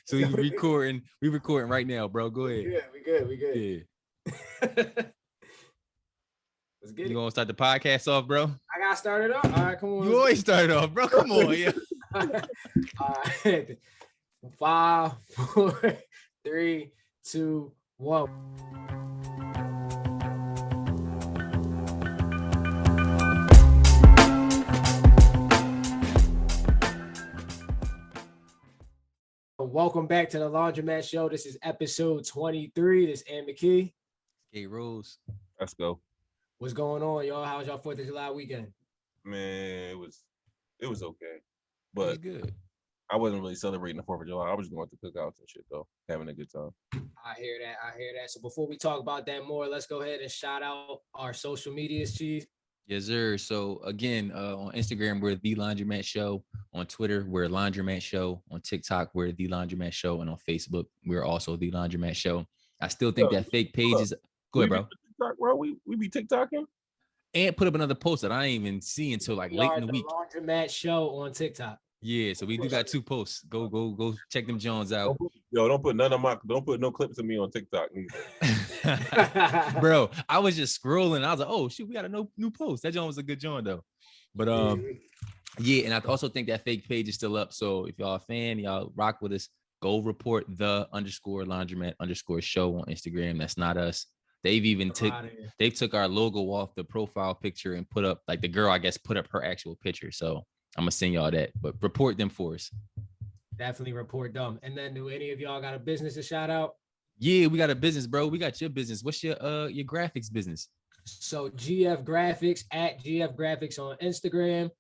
So we recording right now, bro. Go ahead. We good. Yeah. Let's get You it. gonna start the podcast off, bro? I got started off. All right, come on. You always start off, bro. Come on, yeah. All right. 5, 4, 3, 2, 1. Welcome back to the Laundromat Show. This is episode 23. This is Ann McKee. Hey, Rose. Let's go. What's going on, y'all? How's y'all 4th of July weekend? Man, it was okay, It but was good. I wasn't really celebrating the 4th of July. I was just going to cookouts and shit though, having a good time. I hear that. So before we talk about that more, let's go ahead and shout out our social medias, Chief. Yes, sir. So again, on Instagram, we're The Laundromat Show. On Twitter, we're Laundromat Show. On TikTok, we're The Laundromat Show. And on Facebook, we're also The Laundromat Show. I still think that fake page is... Go ahead, bro. TikTok, bro. We be TikToking. And put up another post that I ain't even see until like late in the week. Laundromat Show on TikTok. Yeah, so we do got 2 posts. Go check them Jones out. Don't put no clips of me on TikTok neither. Bro, I was just scrolling. I was like, oh shoot, we got a new post. That John was a good John though. But yeah, and I also think that fake page is still up. So if y'all a fan, y'all rock with us, go report the _laundromat_ show on Instagram. That's not us. They've even took our logo off the profile picture and put up, like, the girl, I guess, put up her actual picture. So I'm gonna send y'all that, but report them for us. Definitely report them. And then, do any of y'all got a business to shout out? Yeah, we got a business, bro. We got your business. What's your graphics business? So GF Graphics, at GF Graphics on Instagram.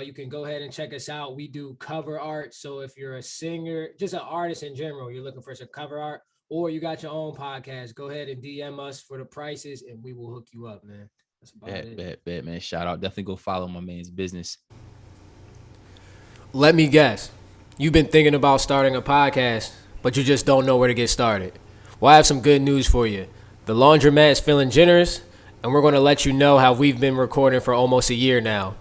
You can go ahead and check us out. We do cover art. So if you're a singer, just an artist in general, you're looking for some cover art, or you got your own podcast, go ahead and DM us for the prices and we will hook you up, man. That's about it. Bet, man. Shout out. Definitely go follow my man's business. Let me guess. You've been thinking about starting a podcast, but you just don't know where to get started. Well, I have some good news for you. The Laundromat is feeling generous, and we're going to let you know how we've been recording for almost a year now.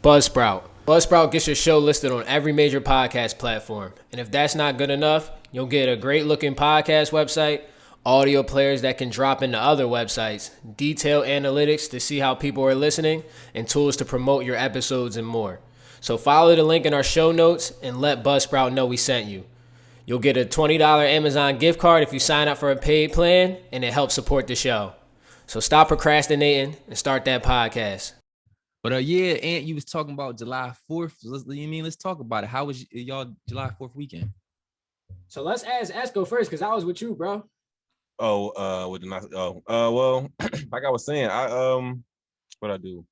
Buzzsprout. Buzzsprout gets your show listed on every major podcast platform. And if that's not good enough, you'll get a great-looking podcast website, audio players that can drop into other websites, detailed analytics to see how people are listening, and tools to promote your episodes and more. So follow the link in our show notes and let Buzzsprout know we sent you. You'll get a $20 Amazon gift card if you sign up for a paid plan, and it helps support the show. So stop procrastinating and start that podcast. But yeah, Ant, you was talking about July 4th. Let's talk about it. How was y'all July 4th weekend? So let's ask go first, because I was with you, bro. Well, like I was saying, what I do?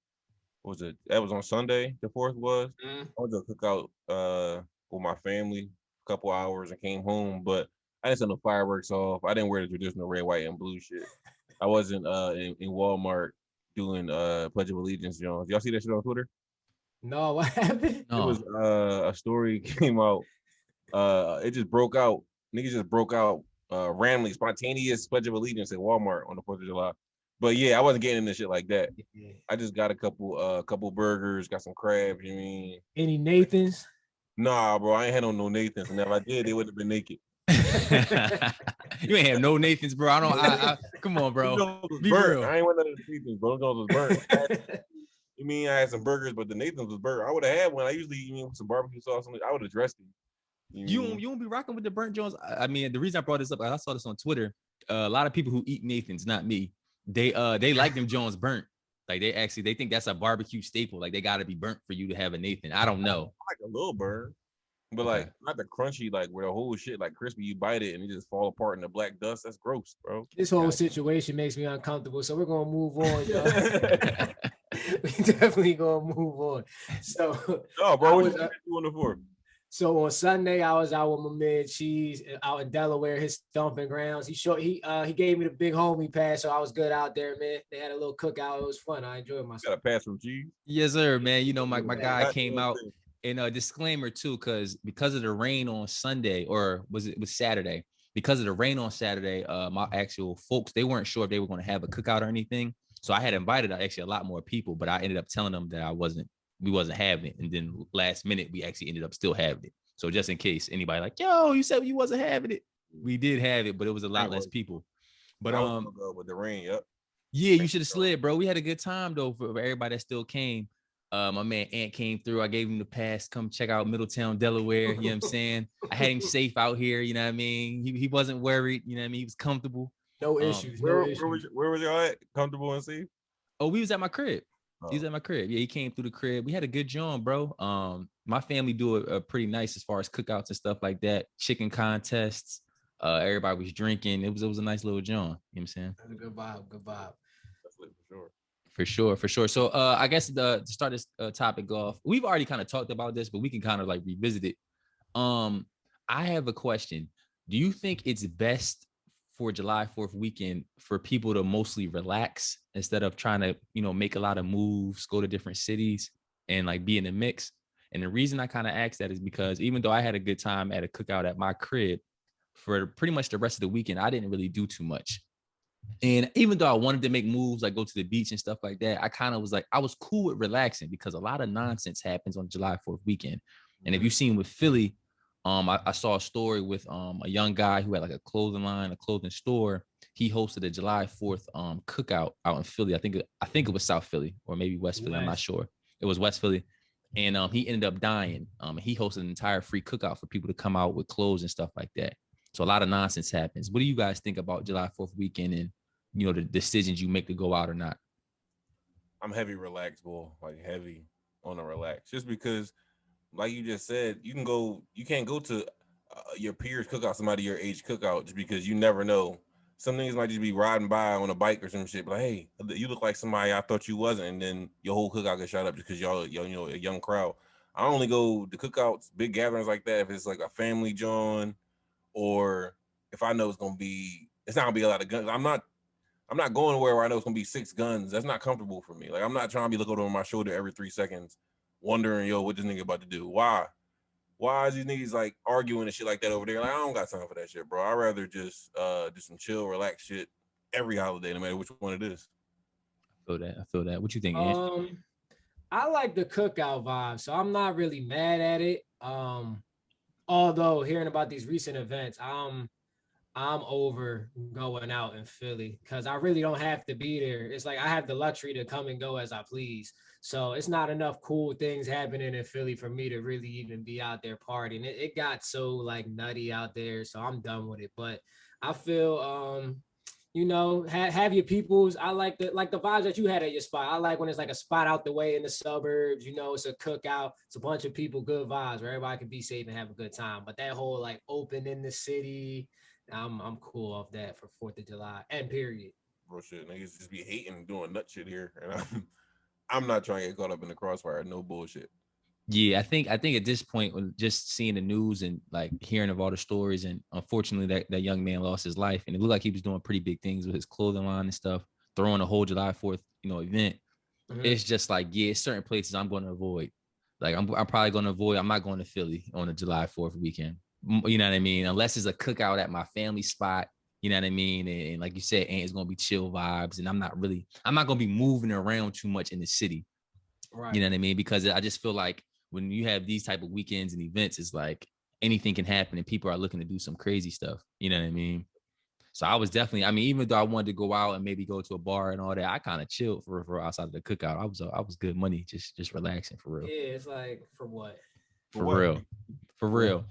What was it? That was on Sunday. The 4th was. I went to a cookout with my family, a couple hours, and came home. But I didn't set no fireworks off. I didn't wear the traditional red, white, and blue shit. I wasn't in Walmart doing Pledge of Allegiance, Jones. Y'all see that shit on Twitter? No, what happened? No. It was a story came out. It just broke out. Niggas just broke out randomly, spontaneous Pledge of Allegiance at Walmart on the 4th of July. But yeah, I wasn't getting into shit like that. Yeah. I just got a couple burgers, got some crabs. You mean any Nathans? Nah, bro, I ain't had no Nathans. And if I did, they would have been naked. You ain't have no Nathans, bro. I come on, bro. Be real. I ain't want none of the Nathans, bro. Those was burnt. You mean I had some burgers, but the Nathans was burnt. I would have had one. I usually eat with some barbecue sauce. I would have dressed it. You won't be rocking with the burnt Jones. I mean, the reason I brought this up, I saw this on Twitter. A lot of people who eat Nathans, not me, they like them Jones burnt. Like they think that's a barbecue staple. Like they gotta be burnt for you to have a Nathan. I don't know. I like a little burn, but like not the crunchy, like where the whole shit like crispy. You bite it and it just fall apart in the black dust. That's gross, bro. This whole situation makes me uncomfortable. So we're gonna move on, y'all. We definitely gonna move on. So, bro, what you doing the 4th? So on Sunday, I was out with my man Cheese out in Delaware, his stomping grounds. He gave me the big homie pass, so I was good out there, man. They had a little cookout. It was fun. I enjoyed myself. Got a pass from Cheese? Yes, sir, man. You know, my guy came out. And a disclaimer too, because of the rain on Sunday, or was Saturday? Because of the rain on Saturday, my actual folks, they weren't sure if they were going to have a cookout or anything. So I had invited actually a lot more people, but I ended up telling them that we wasn't having it. And then last minute, we actually ended up still having it. So just in case anybody like, yo, you said you wasn't having it. We did have it, but it was a lot less people. But I was gonna go with the rain. Yep. Yeah, you should have slid, bro. We had a good time though for everybody that still came. My man Ant came through. I gave him the pass. Come check out Middletown, Delaware. You know what I'm saying? I had him safe out here. You know what I mean? He wasn't worried. You know what I mean? He was comfortable. No issues. Where was y'all at? Comfortable and safe? Oh, we was at my crib. He was at my crib. Yeah, he came through the crib. We had a good joint, bro. My family do a pretty nice as far as cookouts and stuff like that. Chicken contests. Everybody was drinking. It was a nice little joint. You know what I'm saying? That's a good vibe. Good vibe. For sure. So I guess to start this topic off, we've already kind of talked about this, but we can kind of like revisit it. I have a question. Do you think it's best for July 4th weekend for people to mostly relax instead of trying to, make a lot of moves, go to different cities and like be in the mix? And the reason I kind of asked that is because even though I had a good time at a cookout at my crib, for pretty much the rest of the weekend, I didn't really do too much. And even though I wanted to make moves, like go to the beach and stuff like that, I kind of was like, I was cool with relaxing because a lot of nonsense happens on July 4th weekend. And if you've seen with Philly, I saw a story with a young guy who had like a clothing line, a clothing store. He hosted a July 4th cookout out in Philly. I think it was South Philly or maybe West Philly. I'm not sure. It was West Philly. And he ended up dying. He hosted an entire free cookout for people to come out with clothes and stuff like that. So a lot of nonsense happens. What do you guys think about July 4th weekend and, the decisions you make to go out or not? I'm heavy relaxed, boy. Like heavy on a relax. Just because, like you just said, you can't go to your peers cookout, somebody your age cookout, just because you never know. Some niggas might just be riding by on a bike or some shit. But like, hey, you look like somebody I thought you wasn't. And then your whole cookout gets shot up just because y'all, a young crowd. I only go to cookouts, big gatherings like that if it's like a family John, or if I know it's not gonna be a lot of guns. I'm not going where I know it's gonna be 6 guns. That's not comfortable for me. Like I'm not trying to be looking over my shoulder every 3 seconds, wondering, what this nigga about to do? Why is these niggas like arguing and shit like that over there? Like I don't got time for that shit, bro. I'd rather just do some chill, relax shit every holiday, no matter which one it is. I feel that. What you think, Ant? I like the cookout vibe, so I'm not really mad at it. Although hearing about these recent events, I'm over going out in Philly because I really don't have to be there. It's like I have the luxury to come and go as I please. So it's not enough cool things happening in Philly for me to really even be out there partying. It got so like nutty out there, so I'm done with it. But I feel have your peoples. I like the vibes that you had at your spot. I like when it's like a spot out the way in the suburbs, it's a cookout, it's a bunch of people, good vibes where everybody can be safe and have a good time. But that whole like open in the city, I'm cool off that for 4th of July and period. Bro, shit, niggas just be hating and doing nut shit here, and I'm not trying to get caught up in the crossfire. No bullshit. Yeah, I think at this point, when just seeing the news and like hearing of all the stories, and unfortunately that young man lost his life, and it looked like he was doing pretty big things with his clothing line and stuff, throwing a whole July 4th, event. Mm-hmm. It's just like, certain places I'm going to avoid. Like I'm probably going to avoid. I'm not going to Philly on a July 4th weekend. You know what I mean? Unless it's a cookout at my family spot. You know what I mean? And like you said, it's going to be chill vibes, and I'm not going to be moving around too much in the city. Right. You know what I mean? Because I just feel like when you have these type of weekends and events, it's like anything can happen and people are looking to do some crazy stuff. You know what I mean? So I was definitely, even though I wanted to go out and maybe go to a bar and all that, I kind of chilled for outside of the cookout. I was good money, just relaxing for real. Yeah, it's like for what? For real.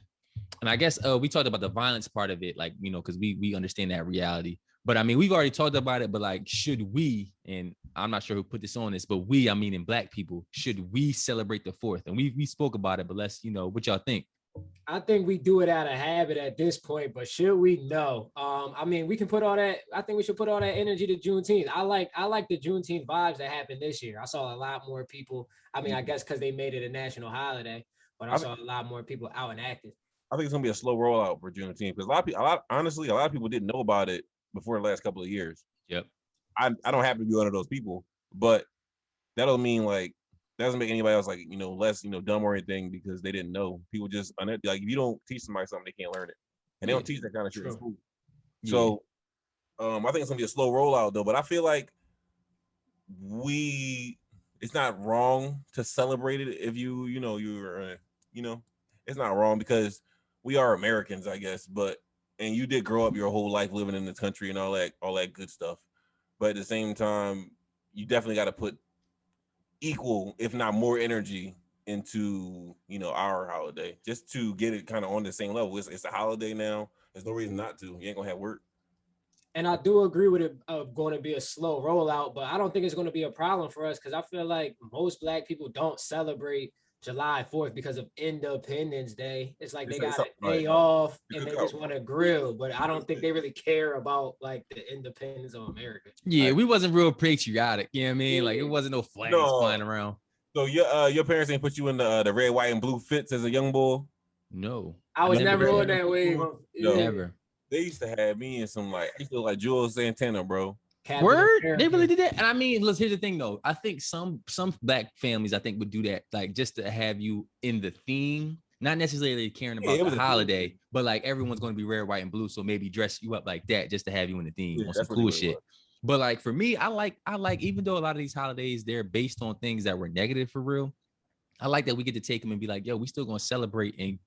And I guess we talked about the violence part of it, like, because we understand that reality. But we've already talked about it, but like, should we, and I'm not sure who put this on this, but in Black people, should we celebrate the 4th? And we spoke about it, but let's, what y'all think? I think we do it out of habit at this point, but should we? No. We can put all that. I think we should put all that energy to Juneteenth. I like the Juneteenth vibes that happened this year. I saw a lot more people. I guess because they made it a national holiday, but I saw a lot more people out and active. I think it's gonna be a slow rollout for Juneteenth because a lot of people didn't know about it before the last couple of years. Yep. I don't happen to be one of those people, but that don't mean like that doesn't make anybody else like less dumb or anything because they didn't know. People just like if you don't teach somebody something, they can't learn it, and they don't teach that kind of shit in school. Yeah. So, I think it's gonna be a slow rollout though. But I feel like it's not wrong to celebrate it if you're it's not wrong because we are Americans, I guess. But and you did grow up your whole life living in this country and all that good stuff. But at the same time, you definitely got to put equal, if not more, energy into our holiday just to get it kind of on the same level. It's a holiday now. There's no reason not to. You ain't gonna have work. And I do agree with it going to be a slow rollout, but I don't think it's going to be a problem for us because I feel like most Black people don't celebrate July 4th because of Independence Day. It's like they got a day off and they just want to grill, but I don't think they really care about like the independence of America. Yeah, we wasn't real patriotic. You know what I mean? Like it wasn't no flags flying around. So your parents ain't put you in the red, white, and blue fits as a young boy? No, I was never on that way. No. Never. They used to have me in some I used to look like Jules Santana, bro. Word? They really did that? And I mean, here's the thing though. I think some Black families I think would do that, like just to have you in the theme, not necessarily caring about the holiday, but like everyone's going to be red, white, and blue, so maybe dress you up like that just to have you in the theme on some cool shit. But like for me, I like even though a lot of these holidays they're based on things that were negative for real, I like that we get to take them and be like, yo, we still gonna celebrate and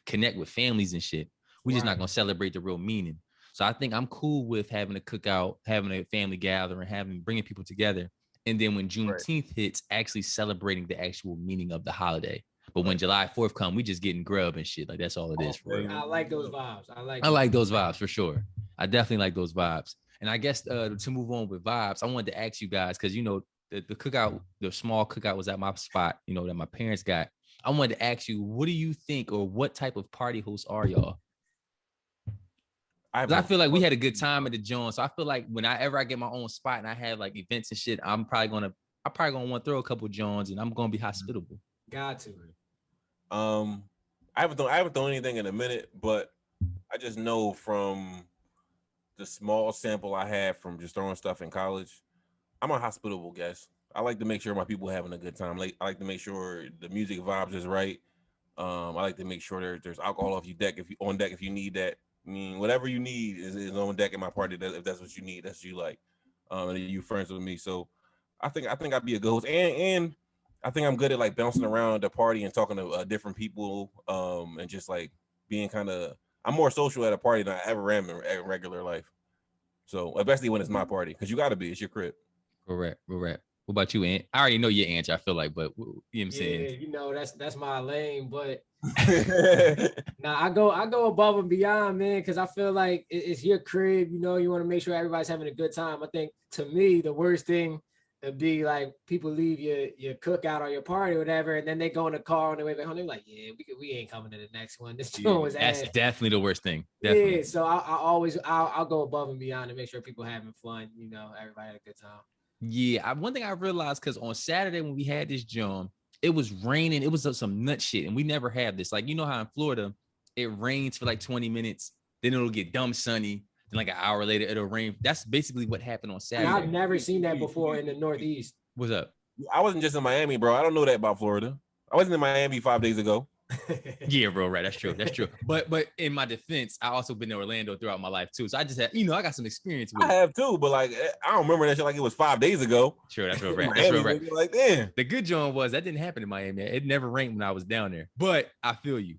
connect with families and shit. We just not gonna celebrate the real meaning. So I think I'm cool with having a cookout, having a family gathering, bringing people together. And then when Juneteenth hits, actually celebrating the actual meaning of the holiday. But when July 4th come, we just getting grub and shit. Like that's all it is for real. I like those vibes. I like those vibes for sure. I definitely like those vibes. And I guess to move on with vibes, I wanted to ask you guys, because the cookout, the small cookout was at my spot, that my parents got. I wanted to ask you, what do you think, or what type of party hosts are y'all? I feel like we had a good time at the joint. So I feel like whenever I get my own spot and I have like events and shit, I'm probably gonna want to throw a couple joints and I'm gonna be hospitable. Got to. I haven't thrown anything in a minute, but I just know from the small sample I had from just throwing stuff in college, I'm a hospitable guest. I like to make sure my people are having a good time. I like to make sure the music vibes is right. I like to make sure there's alcohol on deck if you need that. I mean, whatever you need is on deck at my party. If that's what you need, that's what you like. And you friends with me, so I think I'd be a good host, and I think I'm good at like bouncing around the party and talking to different people, and just like being I'm more social at a party than I ever am in regular life. So especially when it's my party, because you got to be, it's your crib. Correct. What about you, Ant? I already know your answer. I feel like, but you know what I'm saying? That's my lane, but. Now I go above and beyond, man, because I feel like it's your crib. You want to make sure everybody's having a good time. I think to me the worst thing would be like people leave your cookout or your party or whatever, and then they go in the car on their way back home. They're like, yeah, we ain't coming to the next one. This joint was ass. That's definitely the worst thing. Definitely. Yeah, so I'll go above and beyond to make sure people having fun. Everybody had a good time. Yeah, one thing I realized, because on Saturday when we had this joint, it was raining. It was some nut shit. And we never have this. Like, how in Florida, it rains for like 20 minutes. Then it'll get dumb sunny. Then like an hour later, it'll rain. That's basically what happened on Saturday. I've never seen that before in the Northeast. What's up? I wasn't just in Miami, bro. I don't know that about Florida. I wasn't in Miami 5 days ago. Yeah, bro. Right. That's true. But in my defense, I also been in Orlando throughout my life too. So I just had, I got some experience with it. I have too, but like I don't remember that shit like it was 5 days ago. Sure, that's real right. That's real right. Like, damn. The good joint was that didn't happen in Miami. It never rained when I was down there. But I feel you.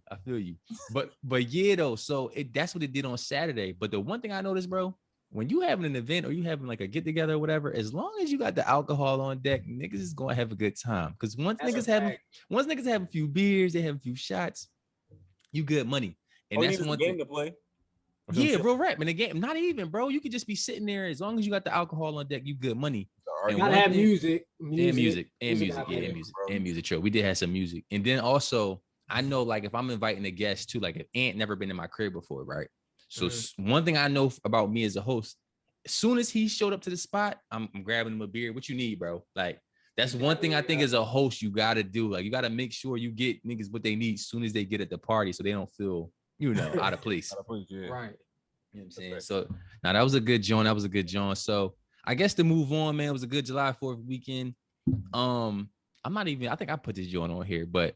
But yeah, though. So that's what it did on Saturday. But the one thing I noticed, bro, when you having an event or you having like a get together or whatever, as long as you got the alcohol on deck, niggas is gonna have a good time. Because once niggas have a few beers, they have a few shots, you good money. And that's one game to play. Yeah, bro, right. Man, the game, not even, bro. You could just be sitting there as long as you got the alcohol on deck, you good money. And gotta have music. Music. True. We did have some music. And then also, I know like if I'm inviting a guest too, like if Ant never been in my crib before, right? So one thing I know about me as a host, as soon as he showed up to the spot, I'm grabbing him a beer. What you need, bro? Like that's one thing I think as a host you gotta do. Like you gotta make sure you get niggas what they need as soon as they get at the party, so they don't feel out of place. Yeah. Right. You know what I'm saying? So now that was a good joint. So I guess to move on, man, it was a good July 4th weekend. I think I put this joint on here, but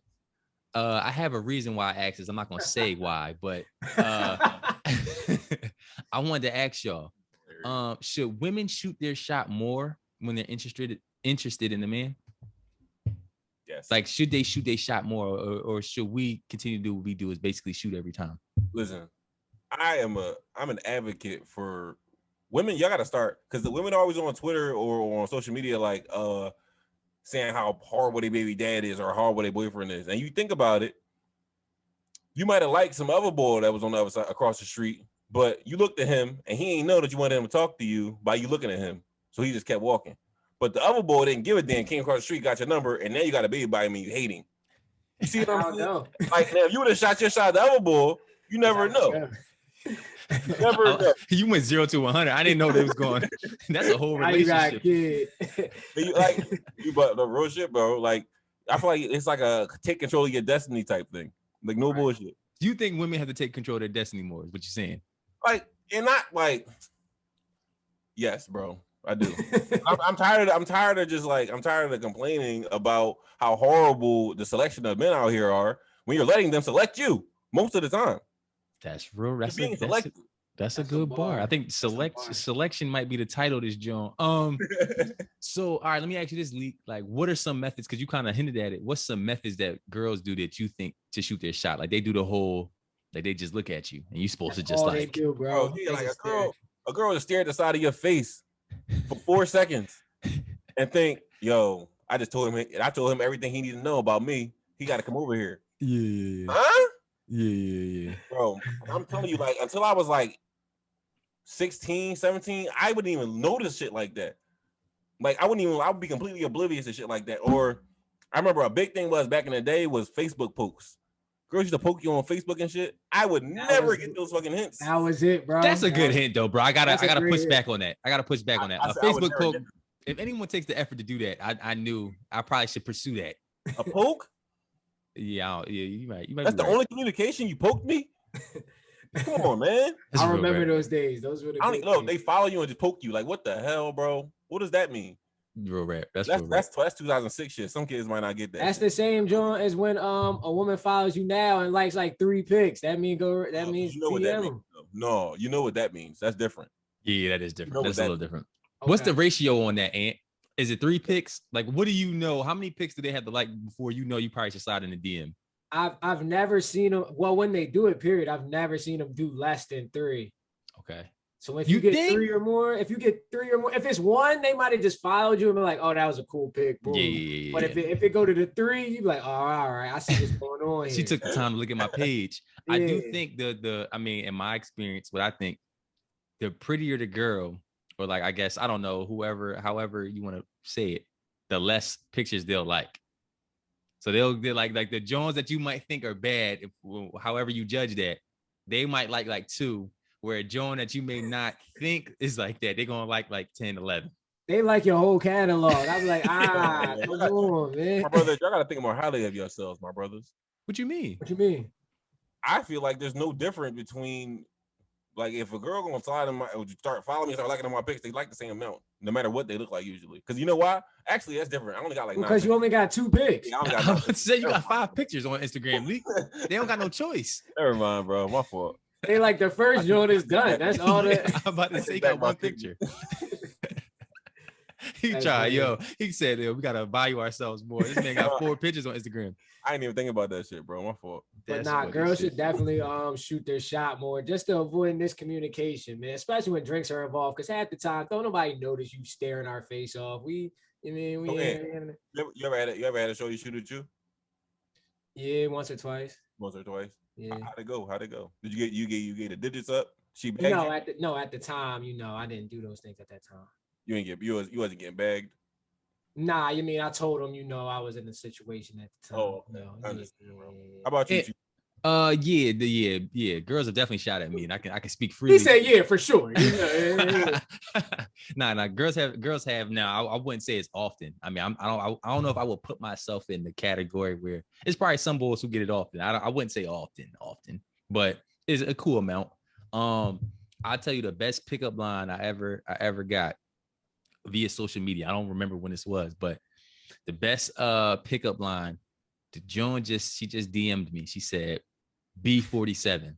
I have a reason why I asked this. I'm not gonna say why, but I wanted to ask y'all, should women shoot their shot more when they're interested in a man? Yes. Like, should they shoot their shot more, or should we continue to do what we do, is basically shoot every time? Listen, I'm an advocate for women. Y'all got to start, because the women are always on Twitter or on social media like saying how horrible their baby dad is or how horrible their boyfriend is. And you think about it, you might have liked some other boy that was on the other side across the street, but you looked at him and he ain't know that you wanted him to talk to you by you looking at him. So he just kept walking. But the other boy didn't give a damn, came across the street, got your number, and now you got a baby by him and you hate him. You see what I'm saying? Like, now if you would have shot your shot at the other boy, you never know. You never know. You went 0 to 100. I didn't know they was going. That's a whole relationship. But the real shit, bro. Like, I feel like it's like a take control of your destiny type thing. Like, no bullshit. Do you think women have to take control of their destiny more? Is what you're saying? Like, and not like, yes, bro. I do. I'm tired of just like, I'm tired of complaining about how horrible the selection of men out here are when you're letting them select you most of the time. That's real. That's a good bar. I think selection might be the title of this joint. So all right, let me ask you this, Leak. Like, what are some methods? Because you kind of hinted at it. What's some methods that girls do that you think to shoot their shot? Like, they do the whole, like, they just look at you and you're supposed to just like, do, bro. Yeah, like a girl will stare at the side of your face for 4 seconds and think, yo, I told him everything he needed to know about me. He got to come over here. Yeah. Huh? Yeah. Bro, I'm telling you, like, until I was like 16, 17, I wouldn't even notice shit like that. Like, I would be completely oblivious to shit like that. Or I remember a big thing was back in the day was Facebook pokes. Girls used to poke you on Facebook and shit. I would never get those fucking hints. That was it, bro. That's a good hint, though, bro. I gotta push back on that. A Facebook poke. If anyone takes the effort to do that, I knew I probably should pursue that. A poke? Yeah, you might. That's the only communication. You poked me. Come on, man. I remember those days. Those were the. I don't know. They follow you and just poke you. Like, what the hell, bro? What does that mean? Real rap. That's 2006 shit. Some kids might not get that. That's shit. The same, John, as when a woman follows you now and likes like 3 pics. That means you know what that means. No, you know what that means. That's different. Yeah, that is different. That's a little different. Okay. What's the ratio on that, Ant? Is it 3 pics? Like, what do you know? How many pics do they have to like before you know you probably should slide in the DM? I've never seen them. Well, when they do it, period, I've never seen them do less than 3. Okay. So if you get 3 or more, if it's 1, they might have just followed you and be like, "Oh, that was a cool pic." Boom. Yeah. But if it go to the 3, you be like, "Oh, all right, I see what's going on here." She took the time to look at my page. Yeah. I do think I mean, in my experience, what I think, the prettier the girl, or like, I guess, I don't know, however you want to say it, the less pictures they'll like. So they're like the Jones that you might think are bad, however you judge that, they might like 2, where a Joan that you may not think is like that, they're gonna like 10, 11. They like your whole catalog. I'm like, come on, man. My brothers, y'all gotta think more highly of yourselves, my brothers. What you mean? I feel like there's no difference between, like, if a girl gonna start following me, start liking on my pics, they like the same amount, no matter what they look like usually. Because you know why? Actually, that's different. I only got like 9. Because you only got 2 pics. Yeah, I only got say you got 5 pictures on Instagram, Lee. They don't got no choice. Never mind, bro. My fault. They like the first joint is done. That's all that. I'm about to say you got 1 picture. He said, we gotta value ourselves more. This man got 4 pictures on Instagram. I didn't even think about that shit, bro. My fault. But girls should definitely shoot their shot more just to avoid miscommunication, man. Especially when drinks are involved, because half the time, don't nobody notice you staring our face off. You ever had a shorty shoot at you? Yeah, once or twice. Yeah. How'd it go? Did you get the digits up? She bagged you? At the time, I didn't do those things at that time. You wasn't getting bagged? Nah, I told him, I was in a situation at the time. Oh, I understand, bro. How about you? Yeah. Girls have definitely shot at me, and I can speak freely. He said, yeah, for sure. Nah. Girls have now. I wouldn't say it's often. I mean, I don't know if I would put myself in the category where it's probably some boys who get it often. I wouldn't say often, but it's a cool amount. I'll tell you the best pickup line I ever got via social media. I don't remember when this was, but the best pickup line, the Joan she just DM'd me. She said B47.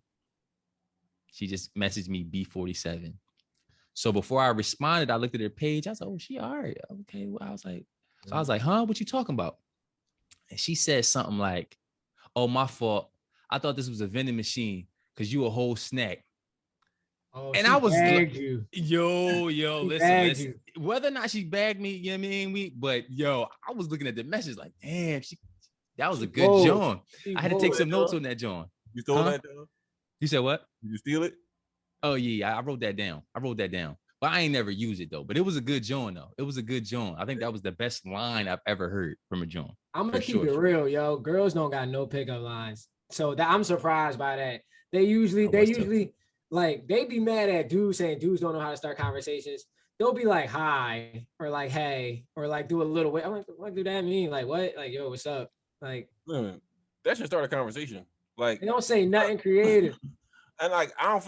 She just messaged me B47. So before I responded, I looked at her page. I was like, oh, she all right. Okay. Well, I was like, huh? What you talking about? and she said something like, "Oh, my fault. I thought this was a vending machine because you a whole snack." Oh, And she I was bagged you. yo, She listen, bagged you. whether or not she bagged me, you know what I mean? But yo, I was looking at the message like, damn, that was She a good bold. John. She I had to take bold. some notes on that John. You stole that, though? You said what? Did you steal it? Oh yeah, I wrote that down. But I ain't never used it though. But it was a good John though. It was a good John. I think that was the best line I've ever heard from a John. I'm gonna keep it real, yo. Girls don't got no pickup lines, so that I'm surprised by that. They usually like they be mad at dudes saying dudes don't know how to start conversations. They'll be like hi or like hey or like do a little way. I'm like, what do that mean? Like what? Like yo, what's up? Like that should start a conversation. Like they don't say nothing creative. And like I don't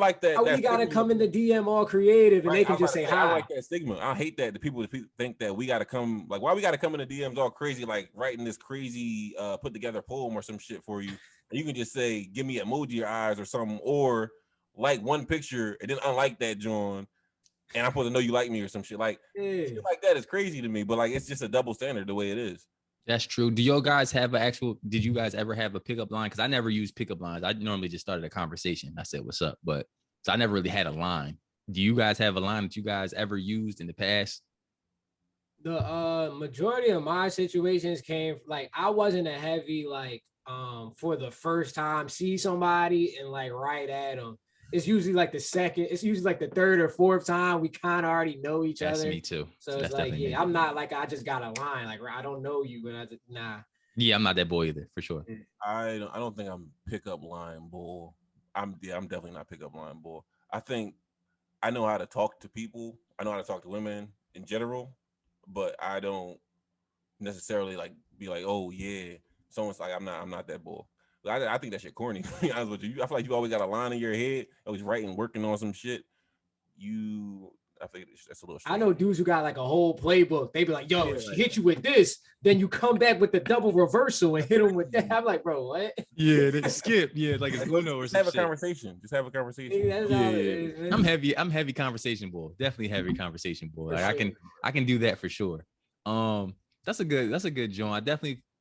like that. We gotta come in the DM all creative and they can just say hi. I don't like that stigma. I hate that the people think that we gotta come like why we gotta come in the DMs all crazy, like writing this crazy put together poem or some shit for you. And you can just say, give me emoji eyes or something, or like one picture and then unlike that, John. And I'm supposed to know you like me or some shit. Like shit like that is crazy to me, but like it's just a double standard the way it is. That's true. Do you guys have did you guys ever have a pickup line? Because I never use pickup lines. I normally just started a conversation. I said, what's up? But so I never really had a line. Do you guys have a line that you guys ever used in the past? The majority of my situations came like I wasn't a heavy like for the first time see somebody and like right at them. It's usually like the third or fourth time we kind of already know each other. That's me too. So it's like, yeah, I'm not like I just got a line. Like I don't know you, but nah. Yeah, I'm not that boy either, for sure. I don't think I'm pickup line bull. I'm definitely not pickup line bull. I think I know how to talk to people. I know how to talk to women in general, but I don't necessarily like be like, oh yeah, someone's like I'm not that bull. I think that shit corny. To be honest with you, I feel like you always got a line in your head, always writing, working on some shit. I think that's a little strange. I know dudes who got like a whole playbook. They be like, yo, if she hit you with this, then you come back with the double reversal and hit them with that. I'm like, bro, what? Yeah, they skip. Yeah, like it's Uno or something. Just have a conversation. Yeah. I'm heavy conversation bull. Definitely heavy conversation bull. Like I can do that for sure. That's a good joint.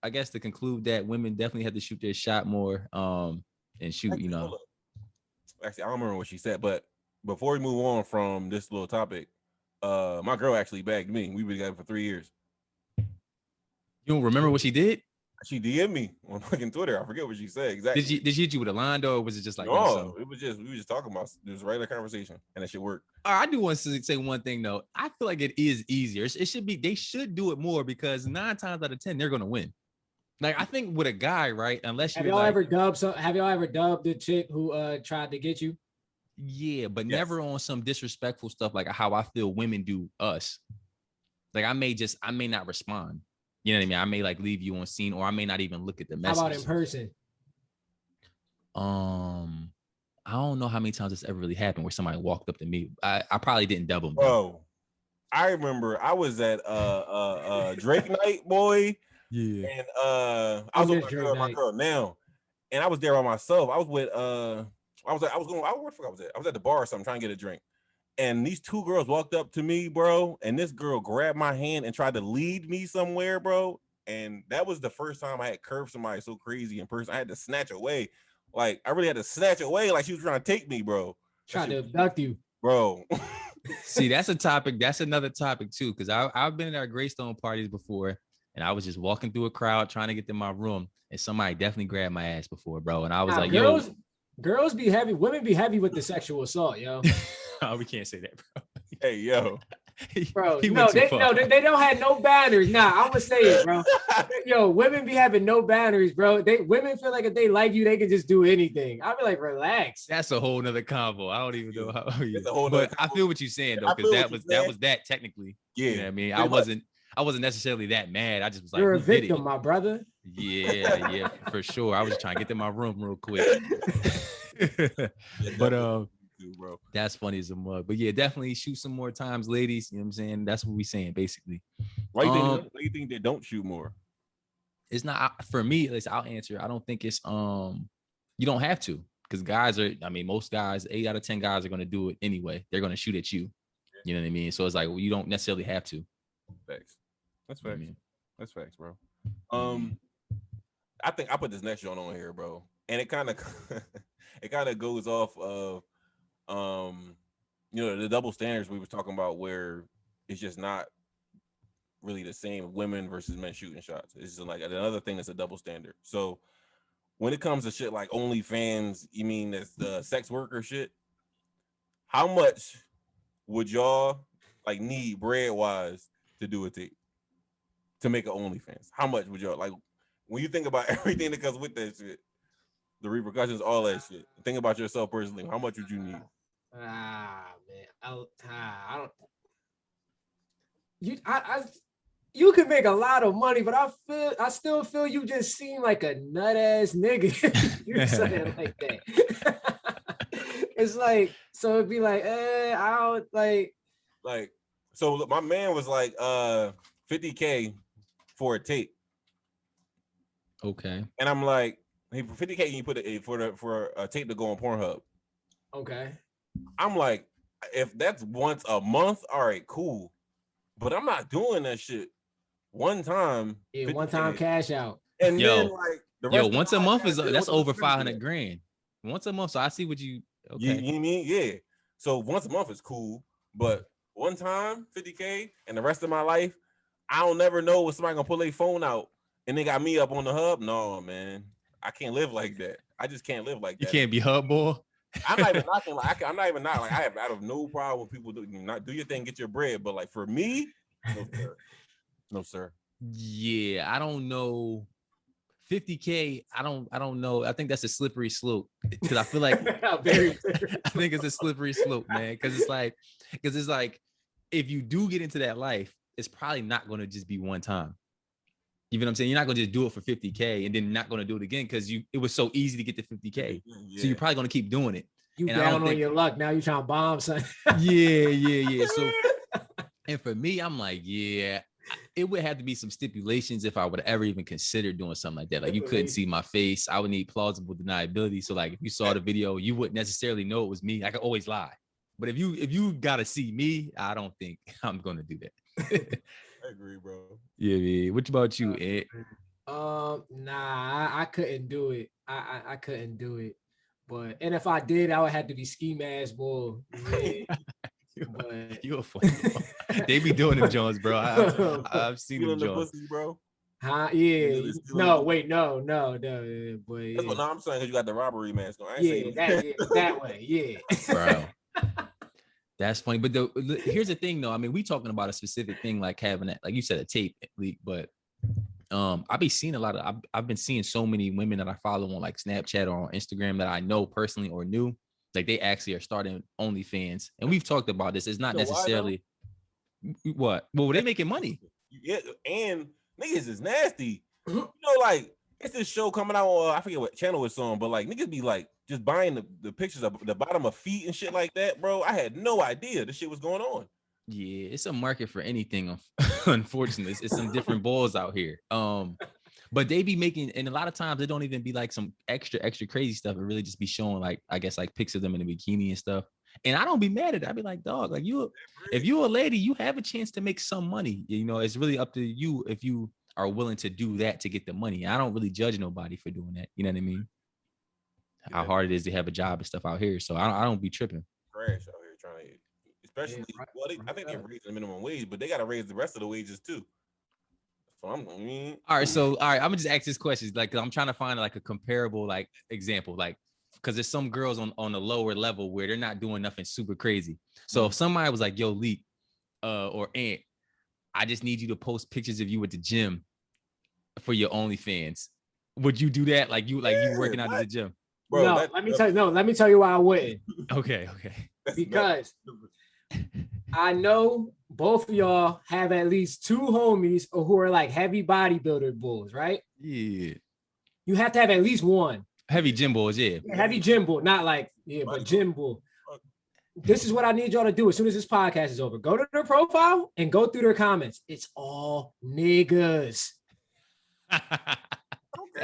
I guess to conclude that women definitely have to shoot their shot more and shoot, actually, Actually, I don't remember what she said, but before we move on from this little topic, my girl actually bagged me. We've been together for 3 years. You don't remember what she did? She DM'd me on fucking Twitter. I forget what she said exactly. Did she hit you with a line though, or was it just like no? It was just we were just talking about this regular conversation, and that shit worked. I do want to say one thing though. I feel like it is easier. It should be. They should do it more because 9 times out of 10 they're gonna win. Like I think with a guy, right? Unless have y'all ever dubbed the chick who tried to get you? Yeah, but never on some disrespectful stuff like how I feel women do us. Like I may not respond. You know what I mean? I may like leave you on scene, or I may not even look at the message. How about in person? I don't know how many times this ever really happened where somebody walked up to me. I probably didn't double them. Bro, I remember I was at Drake night, boy. Yeah. And I was with my girl now, and I was there by myself. I was with I was at the bar or something trying to get a drink. And these two girls walked up to me, bro, and this girl grabbed my hand and tried to lead me somewhere, bro. And that was the first time I had curved somebody so crazy in person. I had to snatch away. Like, I really had to snatch away like she was trying to take me, bro. Trying to abduct you. Bro. See, that's a topic. That's another topic, too, because I've been at our Greystone parties before, and I was just walking through a crowd trying to get to my room, and somebody definitely grabbed my ass before, bro. And I was like, girls be heavy. Women be heavy with the sexual assault, yo. Oh, we can't say that, bro. Hey, yo. Bro, they don't have no boundaries. Nah, I'm gonna say it, bro. Yo, women be having no boundaries, bro. Women feel like if they like you, they can just do anything. I'll be like, relax. That's a whole nother convo. I don't even know how. But I feel what you're saying though, because that was that technically. Yeah, you know what I mean, I wasn't necessarily that mad. I just was like, you're a victim, my brother. Yeah, for sure. I was just trying to get to my room real quick. But bro, that's funny as a mug. But yeah, definitely shoot some more times, ladies. You know what I'm saying? That's what we saying basically. Why do you think they don't shoot more? It's not for me. At least I'll answer. I don't think it's you don't have to, because guys are. I mean, most guys, 8 out of 10 guys are going to do it anyway. They're going to shoot at you. You know what I mean? So it's like, well, you don't necessarily have to. Facts. That's facts. That's facts, bro. I think I put this next joint on here, bro, and it kind of goes off of the double standards we was talking about, where it's just not really the same women versus men shooting shots. It's just like another thing that's a double standard. So when it comes to shit like OnlyFans, you mean that's the sex worker shit? How much would y'all like need bread wise to do a tape to make an OnlyFans? How much would y'all like when you think about everything that comes with that shit, the repercussions, all that shit? Think about yourself personally. How much would you need? Man, I don't. You could make a lot of money, but I still feel you just seem like a nut ass nigga. You saying like that. It's like, so it'd be like, I don't like. So my man was like, $50K for a tape. Okay. And I'm like, hey, for $50K, you put it for a tape to go on Pornhub. Okay. I'm like, if that's once a month, all right, cool. But I'm not doing that shit one time. Yeah, one time cash out. And then like the rest once a month that's over 500 grand. Once a month. So I see what you okay. You mean? Yeah. So once a month is cool, but one time 50K and the rest of my life, I don't never know when somebody gonna pull their phone out and they got me up on the hub. No, man. I can't live like that. I just can't live like that. You can't be hub boy. I'm not even knocking. Like I'm not even not like I have no problem with people do your thing, get your bread. But like for me, no sir, no sir. Yeah, I don't know. 50K. I don't know. I think that's a slippery slope because I feel like I think it's a slippery slope, man. Because it's like if you do get into that life, it's probably not going to just be one time. You know what I'm saying? You're not going to just do it for 50K and then not going to do it again because it was so easy to get to 50K. Yeah. So you're probably going to keep doing it. You and down on your luck. Now you're trying to bomb something. Yeah. So, and for me, I'm like, yeah, it would have to be some stipulations if I would ever even consider doing something like that. Like you couldn't see my face. I would need plausible deniability. So like if you saw the video, you wouldn't necessarily know it was me. I could always lie. But if you got to see me, I don't think I'm going to do that. I agree, bro. Yeah. What about you, Ed? Nah, I couldn't do it. I couldn't do it. But and if I did, I would have to be ski mask bull. Yeah. You're a funny they be doing them Jones, bro. I've seen them Jones, bro. Huh? Yeah. No, wait, no, boy. That's what I'm saying because you got the robbery mask on. That way, yeah, bro. That's funny, but here's the thing, though. I mean, we talking about a specific thing like having that, like you said, a tape leak, but I be seeing a lot of. I've been seeing so many women that I follow on like Snapchat or on Instagram that I know personally or knew. Like they actually are starting OnlyFans, and we've talked about this. It's not necessarily what. Well, they making money. Yeah, and niggas is nasty. You know, like it's this show coming out on I forget what channel it's on, but like niggas be like just buying the pictures of the bottom of feet and shit like that, bro. I had no idea this shit was going on. Yeah, it's a market for anything. Unfortunately, it's some different balls out here. But they be making, and a lot of times it don't even be like some extra crazy stuff. It really just be showing like, I guess like pics of them in a bikini and stuff. And I don't be mad at it. I be like, dog, like if you're a lady, you have a chance to make some money. You know, it's really up to you if you are willing to do that to get the money. I don't really judge nobody for doing that. You know what I mean? Yeah. How hard it is to have a job and stuff out here. So I don't be tripping. Trash out here trying to, especially, I think they're raising the minimum wage, but they got to raise the rest of the wages too. So all right. I'm gonna just ask this question, like, cause I'm trying to find like a comparable like example, like, cause there's some girls on a lower level where they're not doing nothing super crazy. So if somebody was like, "Yo, Leak, or Aunt, I just need you to post pictures of you at the gym for your OnlyFans," would you do that? Like you working out at the gym? Bro, no, let me tell you why I wouldn't. Okay. Because I know both of y'all have at least two homies who are like heavy bodybuilder bulls, right? Yeah. You have to have at least one. Heavy gym bulls, yeah. Heavy gym bull, not like, but gym bull. This is what I need y'all to do as soon as this podcast is over. Go to their profile and go through their comments. It's all niggas.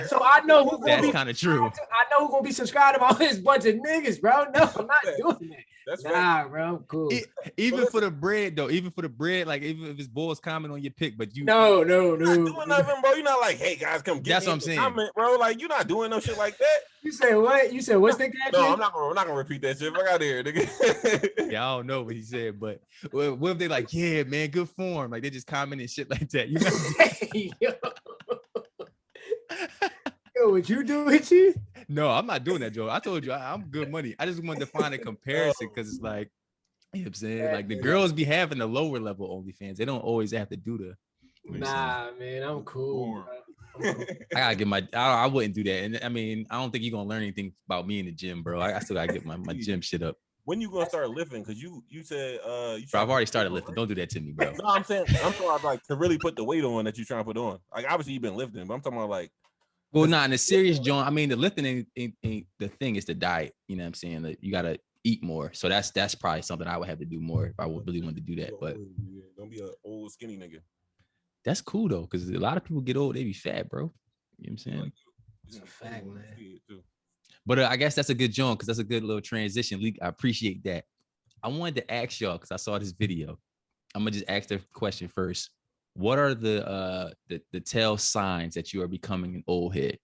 So I know who's gonna That's be kind of true. I know who's gonna be subscribed to all this bunch of niggas, bro. No, I'm not doing that. That's nah, bro, I'm cool. Even for the bread, though, like even if it's boys comment on your pick, but you no. You're not doing nothing, bro. You're not like, hey guys, come get That's me what I'm saying, comment, bro. Like you're not doing no shit like that. You said what? You said what's the caption? No, I'm not gonna repeat that shit. Fuck out of here, nigga. yeah, I don't know what he said, but what if they like, yeah, man, good form, like they just commenting shit like that, you know? Yo, would you do it, Chief? No, I'm not doing that, Joe. I told you I'm good money. I just wanted to find a comparison because it's like, you know what I'm saying? Like the girls be having the lower level OnlyFans. They don't always have to do the. Nah, man, I'm cool. I gotta get my. I wouldn't do that, and I mean, I don't think you're gonna learn anything about me in the gym, bro. I still gotta get my gym shit up. When you gonna start lifting? Because you said bro, I've already started lifting. Don't do that to me, bro. No, I'm talking about like to really put the weight on that you're trying to put on. Like obviously you've been lifting, but I'm talking about like. Well, not in a serious joint. I mean, the lifting ain't the thing. Is the diet. You know what I'm saying? That you gotta eat more. So that's probably something I would have to do more if I would really want to do that. But don't be an old skinny nigga. That's cool though, because a lot of people get old, they be fat, bro. You know what I'm saying? It's a fact, man. But I guess that's a good joint because that's a good little transition. I appreciate that. I wanted to ask y'all because I saw this video. I'm gonna just ask the question first. What are the tell signs that you are becoming an old head?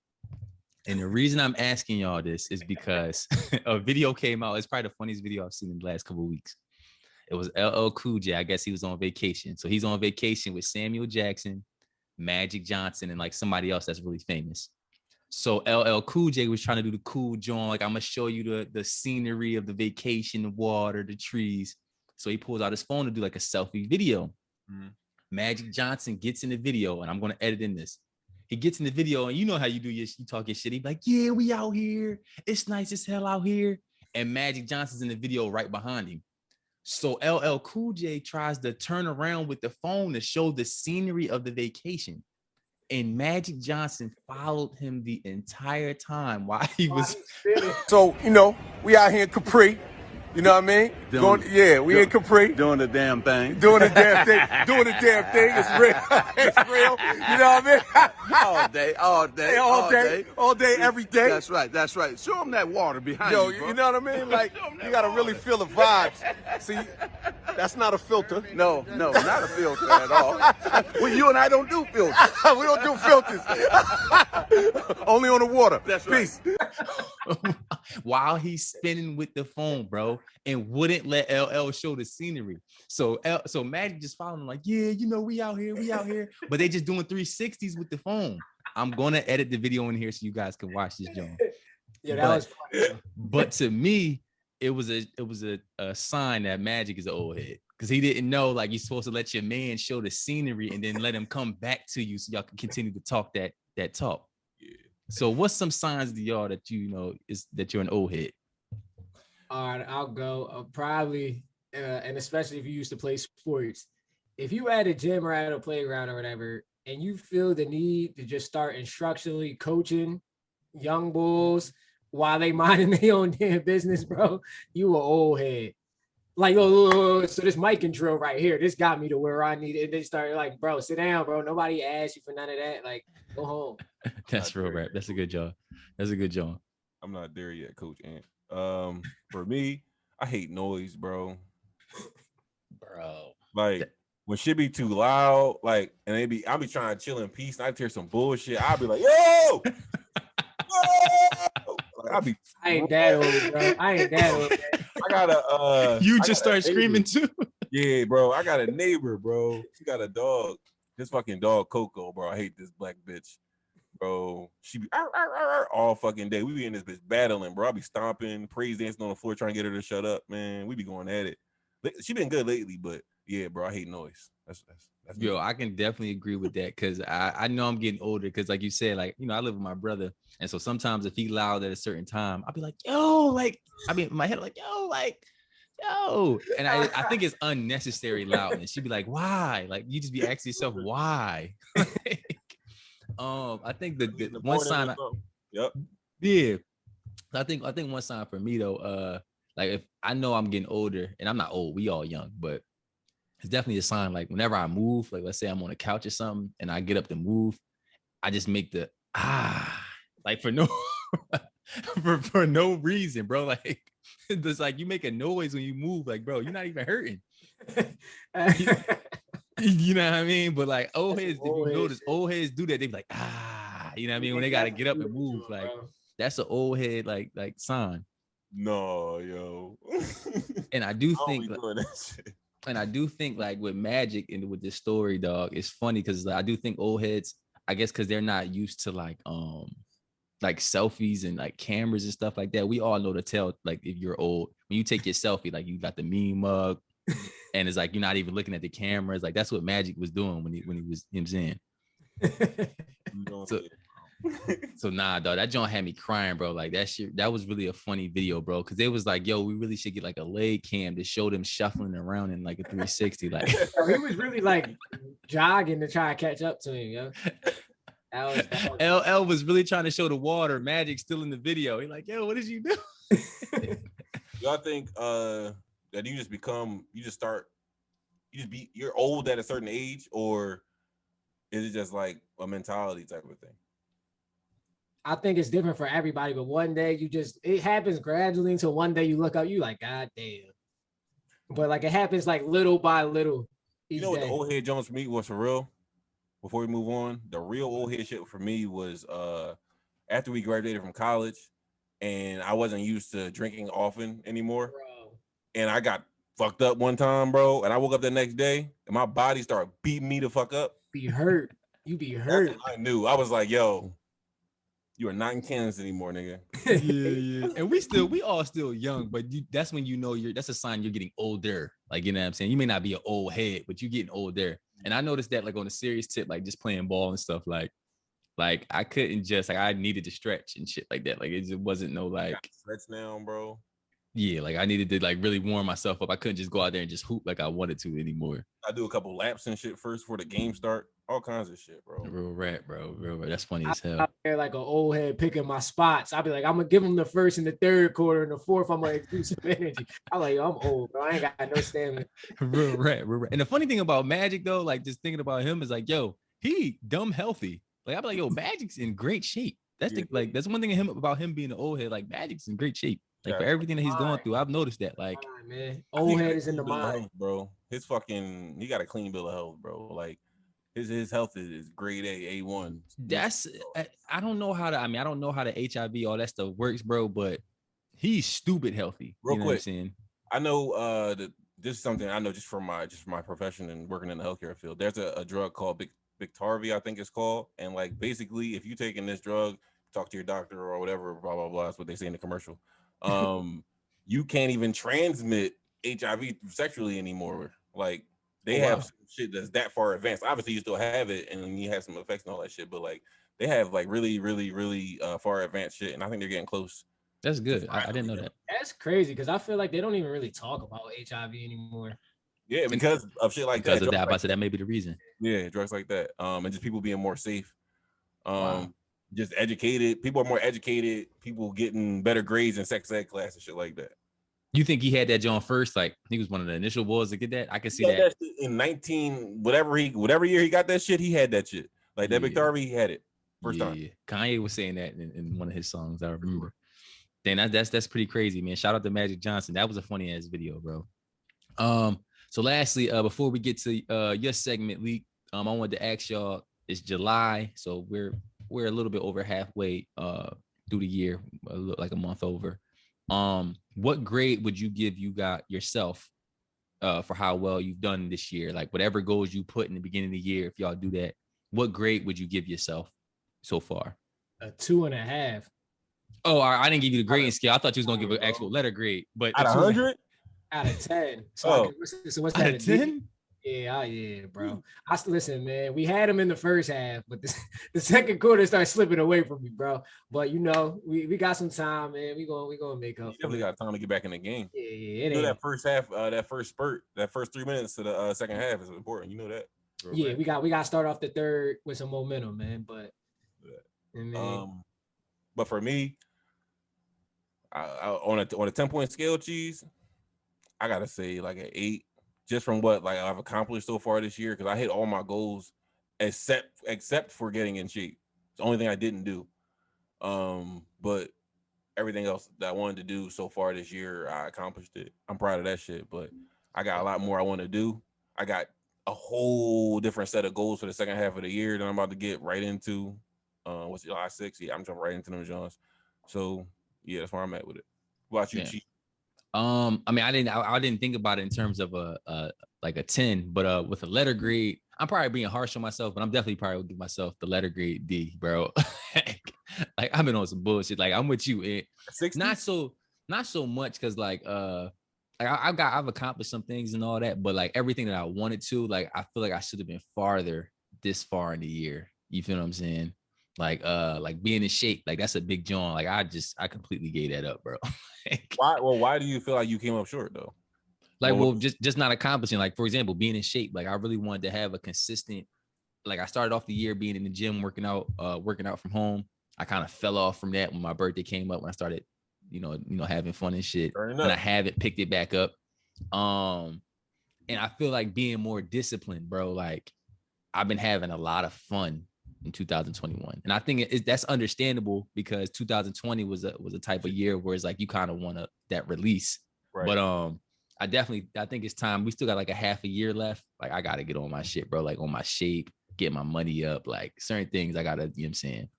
And the reason I'm asking y'all this is because a video came out. It's probably the funniest video I've seen in the last couple of weeks. It was LL Cool J. I guess he was on vacation. So he's on vacation with Samuel Jackson, Magic Johnson, and like somebody else that's really famous. So LL Cool J was trying to do the cool joint. Like, I'm going to show you the scenery of the vacation, the water, the trees. So he pulls out his phone to do like a selfie video. Mm-hmm. Magic Johnson gets in the video, and I'm going to edit in this. He gets in the video, and you know how you do you talk your shit. He be like, yeah, we out here. It's nice as hell out here. And Magic Johnson's in the video right behind him. So LL Cool J tries to turn around with the phone to show the scenery of the vacation. And Magic Johnson followed him the entire time while he was. So, we out here in Capri. You know what I mean? We in Capri. Doing the damn thing. Doing the damn thing. It's real. It's real. You know what I mean? all day, every day. That's right. Show them that water behind you, bro. You know what I mean? Like, you got to really feel the vibes. See, that's not a filter. No, not a filter at all. Well, you and I don't do filters. We don't do filters. Only on the water. That's right. Peace. While he's spinning with the phone, bro, and wouldn't let LL show the scenery. So Magic just following him like, yeah, we out here. But they just doing 360s with the phone. I'm gonna edit the video in here so you guys can watch this, John. Yeah, that was funny. But to me, it was a sign that Magic is an old head. Because he didn't know, like, you're supposed to let your man show the scenery and then let him come back to you so y'all can continue to talk that talk. Yeah. So what's some signs to y'all that is that you're an old head? All right, I'll go. Probably, and especially if you used to play sports. If you at a gym or at a playground or whatever, and you feel the need to just start instructionally coaching young bulls while they minding their own damn business, bro, you an old head. Like, so this mic and drill right here, this got me to where I need it. They started like, bro, sit down, bro. Nobody asked you for none of that. Like, go home. That's real rap. That's a good job. I'm not there yet, Coach Ant. For me, I hate noise, bro. Like when shit be too loud, like, and I'll be trying to chill in peace, and I hear some bullshit. I'll be like, yo! Like, I ain't that old, bro. I gotta you just start screaming too. Yeah, bro. I got a neighbor, bro. She got a dog. This fucking dog, Coco, bro. I hate this black bitch, bro. She be all fucking day. We be in this bitch battling, bro. I be stomping, praise dancing on the floor, trying to get her to shut up, man. We be going at it. She been good lately, but yeah, bro. I hate noise. That's Yo, I can definitely agree with that because I know I'm getting older because, like you said, like, I live with my brother. And so sometimes if he loud at a certain time, I'll be like, yo, like, I mean, in my head, like, yo. And I think it's unnecessary loudness. She'd be like, why? Like, you just be asking yourself, why? I think the one sign. Yep. Yeah. I think one sign for me, though, like, if I know I'm getting older, and I'm not old, we all young, but it's definitely a sign. Like whenever I move, like let's say I'm on a couch or something and I get up to move, I just make the like for no for no reason, bro. Like it's like you make a noise when you move, like bro, you're not even hurting. You know what I mean? But like old heads, if you notice, old heads do that. They be like, you know what I mean? When they gotta get up and move, like that's an old head like sign. No, yo. And I do think and I do think like with Magic and with this story, dog, it's funny because I do think old heads, I guess because they're not used to like selfies and like cameras and stuff like that. We all know to tell like if you're old when you take your selfie, like you got the meme mug, and it's like you're not even looking at the cameras. Like that's what Magic was doing when he was in. So nah, dog, that joint had me crying, bro. Like that shit, that was really a funny video, bro. Cause they was like, yo, we really should get like a leg cam to show them shuffling around in like a 360. Like he was really like jogging to try to catch up to him, yo. LL was really trying to show the water. Magic still in the video. He like, yo, what did you do? Y'all think that you're old at a certain age, or is it just like a mentality type of thing? I think it's different for everybody, but one day it happens gradually until one day you look up, you like, God damn. But like it happens like little by little. You know what the old head Jones for me was for real? Before we move on, the real old head shit for me was after we graduated from college and I wasn't used to drinking often anymore. Bro. And I got fucked up one time, bro. And I woke up the next day and my body started beating me the fuck up. Be hurt. You be hurt. I knew. I was like, yo, you are not in Kansas anymore, nigga. Yeah. And we all still young, but that's when you know that's a sign you're getting older. Like, you know what I'm saying? You may not be an old head, but you're getting older. And I noticed that like on a serious tip, like just playing ball and stuff, like I couldn't just like I needed to stretch and shit like that. Like it just wasn't no like stretch now, bro. Yeah, like I needed to like really warm myself up. I couldn't just go out there and just hoop like I wanted to anymore. I do a couple laps and shit first before the game start. All kinds of shit, bro. Real rat, bro. Real rat. That's funny as hell. I'm there like an old head picking my spots. I'll be like, I'm gonna give him the first and the third quarter, and the fourth, I'm gonna do some energy. I'm like, yo, I'm old, bro. I ain't got no stamina. Real rat. And the funny thing about Magic though, like just thinking about him is like, yo, he dumb healthy. Like I'm like, yo, Magic's in great shape. That's that's one thing about him being an old head. Like Magic's in great shape. Like for everything that he's going through, I've noticed that. Like, man, old head is in the mind, bro. He got a clean bill of health, bro. Like his health is grade A1. That's I don't know how the HIV all that stuff works, bro. But he's stupid healthy. Real quick, what I'm saying? I know this is something I know just from my profession and working in the healthcare field. There's a drug called Biktarvy, I think it's called, and like basically, if you taking this drug, talk to your doctor or whatever, blah blah blah. That's what they say in the commercial. You can't even transmit HIV sexually anymore. Like they have some shit that's that far advanced. Obviously, you still have it, and you have some effects and all that shit. But like they have like really, really, really far advanced shit, and I think they're getting close. That's good. I didn't know that. That's crazy because I feel like they don't even really talk about HIV anymore. Yeah, because of shit like that. Because of that, that may be the reason. Yeah, drugs like that. And just people being more safe. Just educated. People are more educated. People getting better grades in sex ed class and shit like that. You think he had that John first? Like he was one of the initial boys to get that? I can see that. In 19 whatever year he got that shit, he had that shit. Like that Biktarvy, he had it first time. Yeah, Kanye was saying that in one of his songs. I remember. Then that's pretty crazy, man. Shout out to Magic Johnson. That was a funny ass video, bro. So lastly, before we get to your segment, Leak, I wanted to ask y'all. It's July, so we're a little bit over halfway through the year, like a month over. What grade would you give yourself for how well you've done this year? Like whatever goals you put in the beginning of the year, if y'all do that, what grade would you give yourself so far? A 2.5. Oh, I didn't give you the grading scale. I thought you was gonna give an actual letter grade, but out of 100, out of 10. So what's that? Out of 10? Yeah, bro. Listen, man. We had him in the first half, but the second quarter started slipping away from me, bro. But you know, we got some time, man. We gonna make up. You definitely got time to get back in the game. Yeah, you know that first half, that first spurt, that first 3 minutes to the second half is important. You know that. Yeah, we got to start off the third with some momentum, man. But but for me, I on a 10-point scale, cheese, I gotta say like an 8. Just from what like I've accomplished so far this year, because I hit all my goals except for getting in shape. It's the only thing I didn't do. But everything else that I wanted to do so far this year, I accomplished it. I'm proud of that shit. But I got a lot more I want to do. I got a whole different set of goals for the second half of the year that I'm about to get right into. What's July 6th? Yeah, I'm jumping right into them Johns. So yeah, that's where I'm at with it. What about you, Yeah. Chief? I mean, I didn't think about it in terms of a like a 10, but with a letter grade, I'm probably being harsh on myself, but I'm definitely probably would give myself the letter grade D, bro. Like I've been on some bullshit. Like I'm with you. 60? Not so much because like I've accomplished some things and all that, but like everything that I wanted to, like I feel like I should have been farther this far in the year. You feel what I'm saying? Like being in shape, like that's a big joint. Like I completely gave that up, bro. Why do you feel like you came up short though? Like, well, just not accomplishing. Like, for example, being in shape. Like, I really wanted to have a consistent. Like, I started off the year being in the gym, working out from home. I kind of fell off from that when my birthday came up. When I started, having fun and shit. And I haven't picked it back up. And I feel like being more disciplined, bro. Like, I've been having a lot of fun in 2021, and I think that's understandable because 2020 was a type of year where it's like you kind of want that release. Right. But I think it's time. We still got like a half a year left. Like I gotta get on my shit, bro. Like on my shape, get my money up. Like certain things I gotta, you know what I'm saying?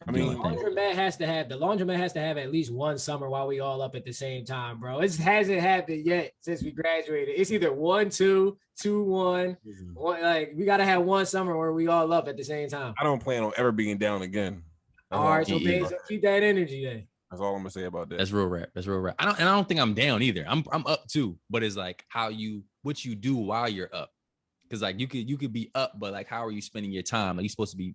I mean, the laundromat has to have at least one summer while we all up at the same time, bro. It hasn't happened yet since we graduated. It's either 1, 2, 2, 1. Like we gotta have one summer where we all up at the same time. I don't plan on ever being down again. All right, so keep that energy then. That's all I'm gonna say about that. That's real rap. I don't think I'm down either. I'm up too, but it's like what you do while you're up. Cause like you could be up, but like how are you spending your time? Like you're supposed to be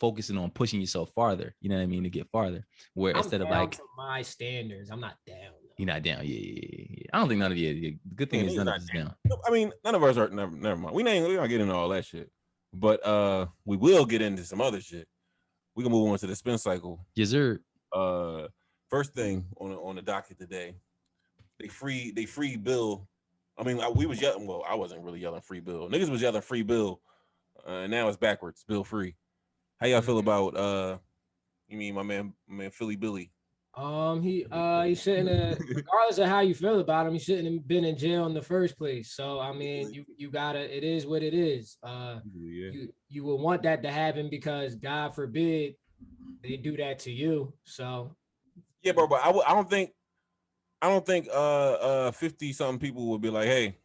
focusing on pushing yourself farther, you know what I mean, to get farther. Where instead of like my standards, I'm not down. You're not down. Yeah. I don't think none of you. The good thing is none of us down. I mean, none of us are. Never mind. We not getting into all that shit. But we will get into some other shit. We can move on to the spin cycle. Yes, sir. First thing on the docket today, they free Bill. I mean, we was yelling. Well, I wasn't really yelling free Bill. Niggas was yelling free Bill. Now it's backwards. Bill free. How y'all feel about you mean my man Philly Billy? He shouldn't have, regardless of how you feel about him, he shouldn't have been in jail in the first place. So I mean, you gotta, it is what it is. You will want that to happen because God forbid they do that to you. So yeah, bro, but I don't think 50 something people would be like, hey,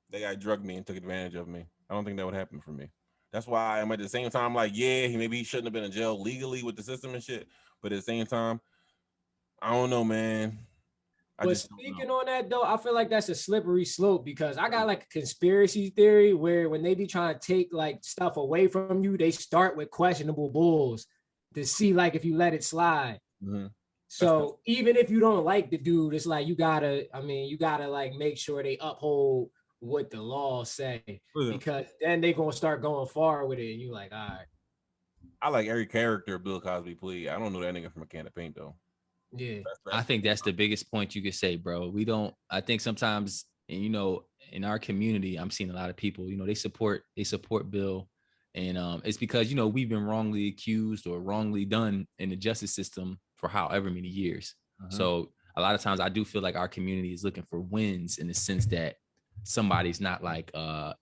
they got drugged me and took advantage of me. I don't think that would happen for me. That's why I'm at the same time like, yeah, he shouldn't have been in jail legally with the system and shit. But at the same time, I don't know, man. But speaking on that though, I feel like that's a slippery slope because I got like a conspiracy theory where when they be trying to take like stuff away from you, they start with questionable bulls to see like if you let it slide. Mm-hmm. So even if you don't like the dude, it's like you gotta like make sure they uphold what the law say because then they gonna start going far with it and you like, all right. I like every character Bill Cosby played. I don't know that nigga from a can of paint though. Yeah, I think that's the biggest point you could say, bro. I think sometimes, and in our community, I'm seeing a lot of people, they support Bill, and it's because we've been wrongly accused or wrongly done in the justice system for however many years. Mm-hmm. So a lot of times I do feel like our community is looking for wins in the sense that somebody's not like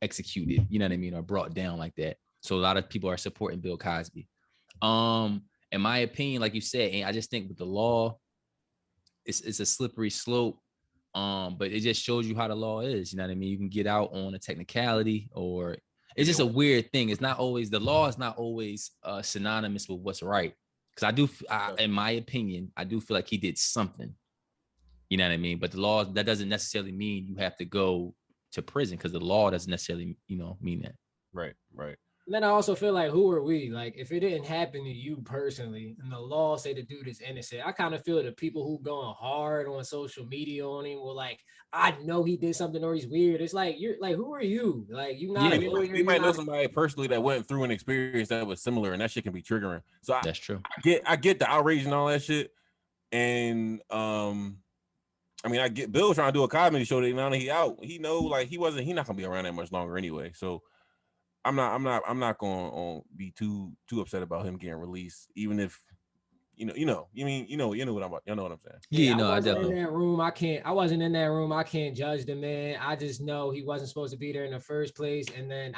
executed, you know what I mean, or brought down like that. So a lot of people are supporting Bill Cosby. In my opinion, like you said, and I just think with the law, it's a slippery slope. But it just shows you how the law is. You know what I mean? You can get out on a technicality, or it's just a weird thing. It's not always, the law is not always synonymous with what's right. Because in my opinion, I do feel like he did something. You know what I mean? But the law, that doesn't necessarily mean you have to go to prison because the law doesn't necessarily, mean that. Right. And then I also feel like, who are we? Like, if it didn't happen to you personally, and the law say the dude is innocent, I kind of feel the people who going hard on social media on him will like, I know he did something or he's weird. It's like, you're like, who are you? Like, you not. Yeah, you might know somebody personally that went through an experience that was similar, and that shit can be triggering. So that's true. I get the outrage and all that shit, and I mean, I get Bill trying to do a comedy show that now that he out. He know like he not gonna be around that much longer anyway. So I'm not going to be too upset about him getting released, even if you know what I'm about. You know what I'm saying? Yeah, I no, I wasn't in definitely. that room. I wasn't in that room. I can't judge the man. I just know he wasn't supposed to be there in the first place. And then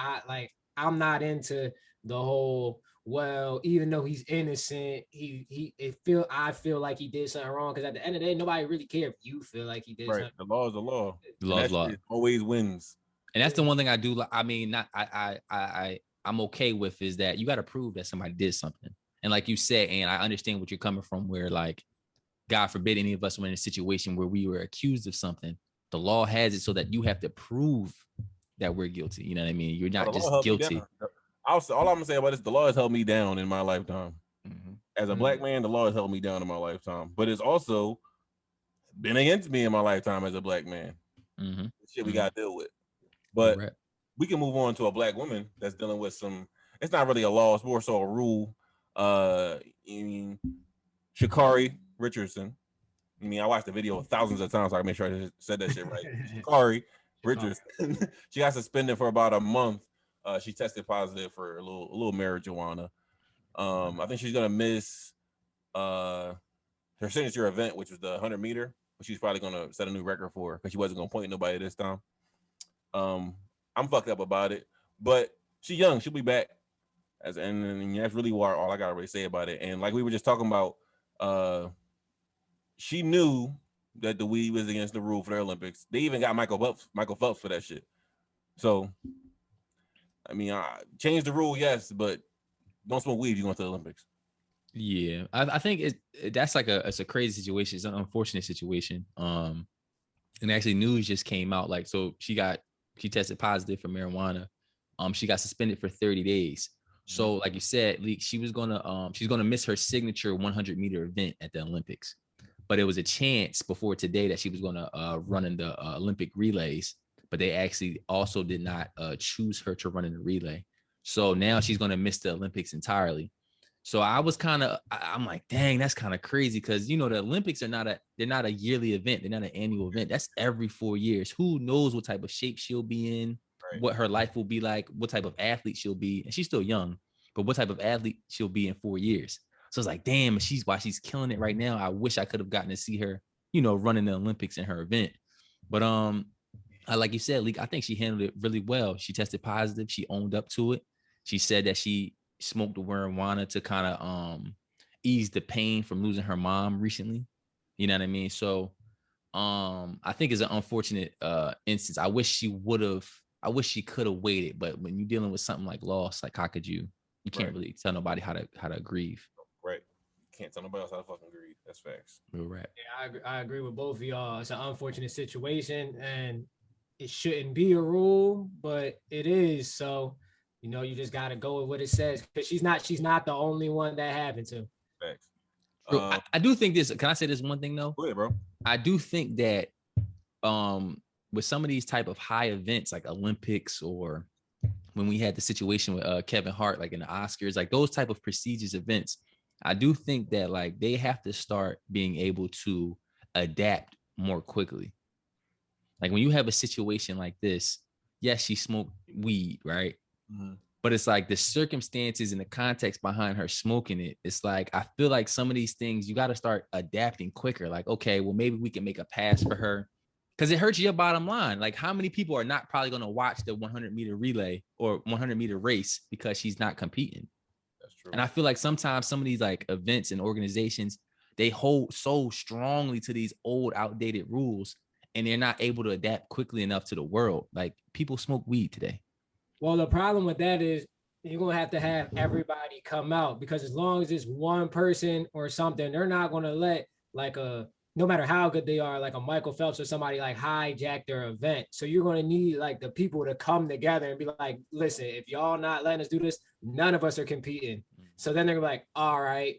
I'm not into the whole, well, even though he's innocent, I feel like he did something wrong. Because at the end of the day, nobody really cares if you feel like he did Right. something. The law is the law, The and law's that law. shit always wins. And that's the one thing I do. I mean, not I'm okay with is that you got to prove that somebody did something. And like you said, and I understand what you're coming from, where like, God forbid any of us were in a situation where we were accused of something. The law has it so that you have to prove that we're guilty. You know what I mean? You're But not the law just held me guilty. down. All I'm gonna say about this, the law has held me down in my lifetime. Mm-hmm. As a black man, the law has held me down in my lifetime. But it's also been against me in my lifetime as a black man. Mm-hmm. Shit we gotta deal with. You're But right. we can move on to a black woman that's dealing with some. It's not really a law; it's more so a rule. I mean, Sha'Carri Richardson. I mean, I watched the video thousands of times, so I make sure I said that shit right. Sha'Carri Richardson. She got suspended for about a month. She tested positive for a little marijuana. I think she's gonna miss her signature event, which was the 100-meter, but she's probably gonna set a new record for her because she wasn't gonna point nobody this time. I'm fucked up about it, but she's young. She'll be back. And that's really all I gotta really say about it. And like we were just talking about, she knew that the weed was against the rule for the Olympics. They even got Michael Phelps for that shit. So, I mean, change the rule, yes, but don't smoke weed if you going to the Olympics. Yeah, I think that's like it's a crazy situation. It's an unfortunate situation. And actually, news just came out. Like, so she tested positive for marijuana. She got suspended for 30 days. So, like you said, she's gonna miss her signature 100-meter event at the Olympics. But it was a chance before today that she was gonna run in the Olympic relays. But they actually also did not choose her to run in the relay. So now she's gonna miss the Olympics entirely. So I'm like, dang, that's kind of crazy because the Olympics they're not a yearly event, they're not an annual event. That's every 4 years. Who knows what type of shape she'll be in, right, what her life will be like, what type of athlete she'll be, and she's still young, but what type of athlete she'll be in 4 years. So it's like, damn, she's killing it right now. I wish I could have gotten to see her, running the Olympics in her event. But like you said, Leak, I think she handled it really well. She tested positive. She owned up to it. She said that she smoked the marijuana to kind of ease the pain from losing her mom recently. You know what I mean? So I think it's an unfortunate instance. I wish she could have waited, but when you're dealing with something like loss, like how could you can't really tell nobody how to grieve. Right. Can't tell nobody else how to fucking grieve. That's facts. Real rap. Yeah, I agree with both of y'all. It's an unfortunate situation and it shouldn't be a rule, but it is. So, you just got to go with what it says because she's not the only one that happened to. Facts. I do think this. Can I say this one thing though? Go ahead, bro. I do think that with some of these type of high events like Olympics or when we had the situation with Kevin Hart, like in the Oscars, like those type of prestigious events, I do think that like they have to start being able to adapt more quickly. Like when you have a situation like this, yes, she smoked weed, right? Mm-hmm. But it's like the circumstances and the context behind her smoking it. It's like, I feel like some of these things you got to start adapting quicker. Like, okay, well, maybe we can make a pass for her because it hurts your bottom line. Like how many people are not probably going to watch the 100-meter relay or 100-meter race because she's not competing? That's true. And I feel like sometimes some of these like events and organizations, they hold so strongly to these old outdated rules and they're not able to adapt quickly enough to the world. Like people smoke weed today. Well, the problem with that is you're going to have everybody come out because as long as it's one person or something, they're not going to let no matter how good they are, like a Michael Phelps or somebody like hijack their event. So you're going to need like the people to come together and be like, listen, if y'all not letting us do this, none of us are competing. So then they're gonna be like, all right.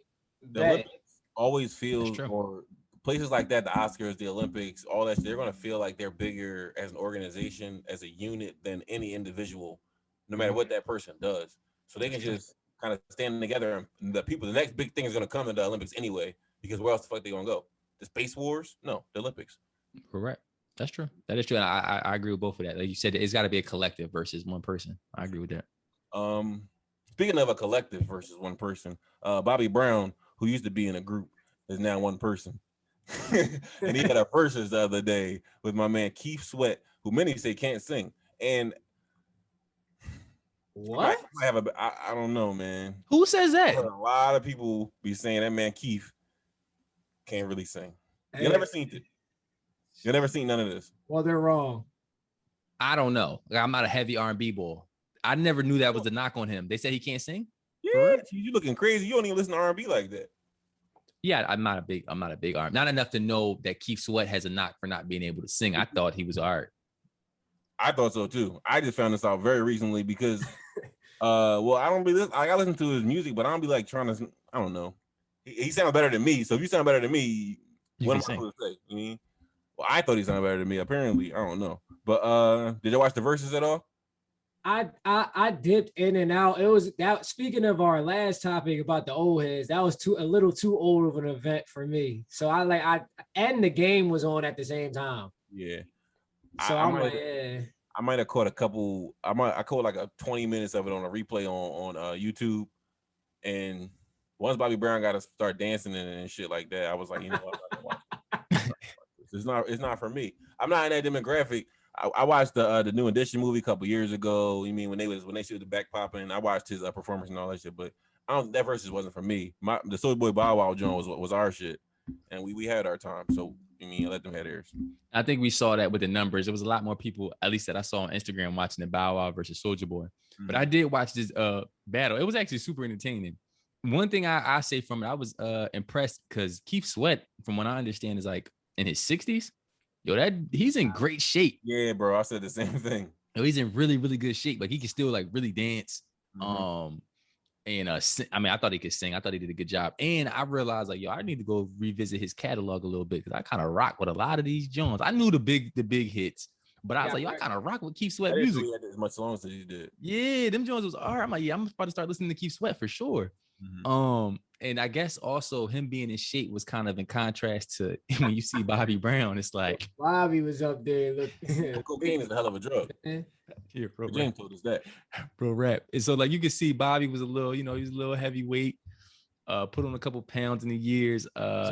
The Olympics always feel, or places like that, the Oscars, the Olympics, all that, they're going to feel like they're bigger as an organization, as a unit than any individual, no matter what that person does. So they can just kind of stand together and the next big thing is going to come in the Olympics anyway, because where else the fuck they going to go? The Space Wars? No, the Olympics. Correct. That's true. That is true. And I agree with both of that. Like you said, it's got to be a collective versus one person. I agree with that. Speaking of a collective versus one person, Bobby Brown, who used to be in a group is now one person. And he had a versus the other day with my man Keith Sweat, who many say can't sing. And What? I don't know, man. Who says that? A lot of people be saying that man Keith can't really sing. You never seen it. You never seen none of this. Well, they're wrong. I don't know. I'm not a heavy R&B boy. I never knew that was the knock on him. They said he can't sing. Yeah, you looking crazy. You don't even listen to R&B like that. Yeah, I'm not a big R&B. Not enough to know that Keith Sweat has a knock for not being able to sing. I thought he was art. I thought so too. I just found this out very recently because, well, I don't be this. I listen to his music, but I don't be like trying to. I don't know. He sounded better than me. So if you sound better than me, what am I supposed to say? You mean? Well, I thought he sounded better than me. Apparently, I don't know. But did you watch the verses at all? I dipped in and out. It was that. Speaking of our last topic about the old heads, that was a little too old of an event for me. So and the game was on at the same time. Yeah. So I might have caught a couple. I caught like a 20 minutes of it on a replay on YouTube, and once Bobby Brown got to start dancing and shit like that, I was like, you know what, I'm not gonna watch it. It's not for me. I'm not in that demographic. I watched the New Edition movie a couple years ago. You mean when they see the back popping? I watched his performance and all that shit, but that versus wasn't for me. The Soulja Boy Bow Wow Jones was our shit, and we had our time. So I mean, let them have theirs. I think we saw that with the numbers. There was a lot more people, at least that I saw on Instagram, watching the Bow Wow versus Soulja Boy. Mm-hmm. But I did watch this battle. It was actually super entertaining. One thing I say from it, I was impressed because Keith Sweat, from what I understand, is like in his 60s. Yo, he's in great shape. Yeah, bro. I said the same thing. Yo, he's in really, really good shape. Like he can still like really dance. Mm-hmm. And I mean, I thought he could sing. I thought he did a good job. And I realized like, yo, I need to go revisit his catalog a little bit because I kind of rock with a lot of these Jones. I knew the big hits, but I was like, yo, I kind of rock with Keith Sweat music. He had as much songs as he did. Yeah, them Jones was all right. I'm like, yeah, I'm about to start listening to Keith Sweat for sure. Mm-hmm. And I guess also him being in shape was kind of in contrast to when you see Bobby Brown. It's like Bobby was up there. Look, cocaine is a hell of a drug. Here, bro. James told us that. Bro, rap. And so like you can see Bobby was a little, he was a little heavyweight. Put on a couple pounds in the years.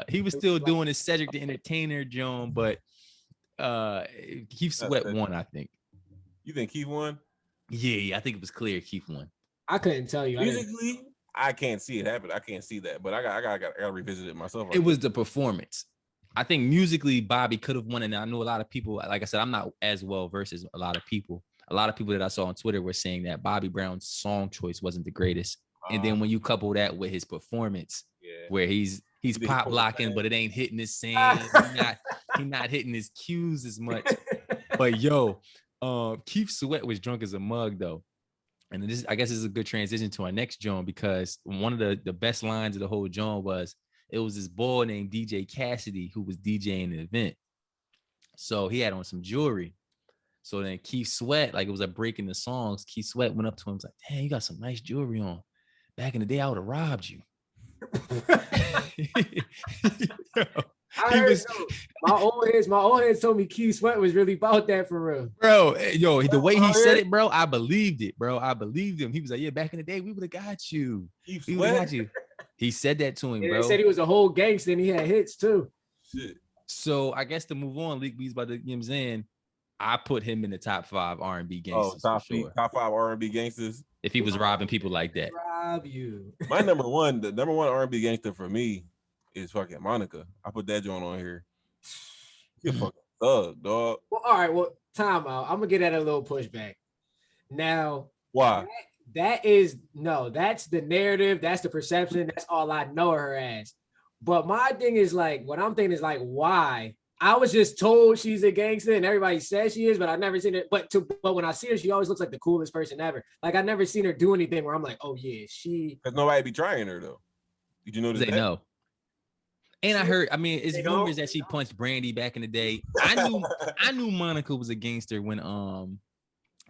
He was still doing his Cedric the Entertainer, Joan, but Keith Sweat won, I think. You think Keith won? Yeah, I think it was clear Keith won. I couldn't tell you. Musically, I can't see it happen. I can't see that, but I got to revisit it myself. It was the performance. I think musically, Bobby could have won, and I know a lot of people. Like I said, I'm not as well versed as a lot of people. A lot of people that I saw on Twitter were saying that Bobby Brown's song choice wasn't the greatest, and then when you couple that with his performance, where he's pop locking, but it ain't hitting his same. He's not hitting his cues as much. But yo, Keith Sweat was drunk as a mug though. And this, I guess, is a good transition to our next Joan because one of the best lines of the whole Joan was, it was this boy named DJ Cassidy who was DJing the event. So he had on some jewelry. So then Keith Sweat, like it was a break in the songs. Keith Sweat went up to him and was like, "Damn, you got some nice jewelry on. Back in the day, I would have robbed you." My old heads told me Keith Sweat was really about that for real. Bro, yo, the way he said it, bro, I believed it, bro. I believed him. He was like, yeah, back in the day, we would have got you. We would have got you. He said that to him, bro. They said he was a whole gangster and he had hits too. Shit. So I guess to move on, Leak B's about to, you know what I'm saying? I put him in the top 5 R&B gangsters. Top 5 R&B gangsters. If he was robbing people like that. Rob you. The number one R&B gangster for me is fucking Monica. I put that joint on here. You're fucking thug, dog. Well, all right. Well, time out. I'm gonna get at a little pushback. Now, why? That's the narrative. That's the perception. That's all I know her as. But my thing is like, what I'm thinking is like, why? I was just told she's a gangster and everybody says she is, but I've never seen it. But when I see her, she always looks like the coolest person ever. Like I've never seen her do anything where I'm like, oh yeah, she. Because nobody be trying her though. Did you notice that? No. And I heard, it's rumors that she punched Brandy back in the day. I knew Monica was a gangster when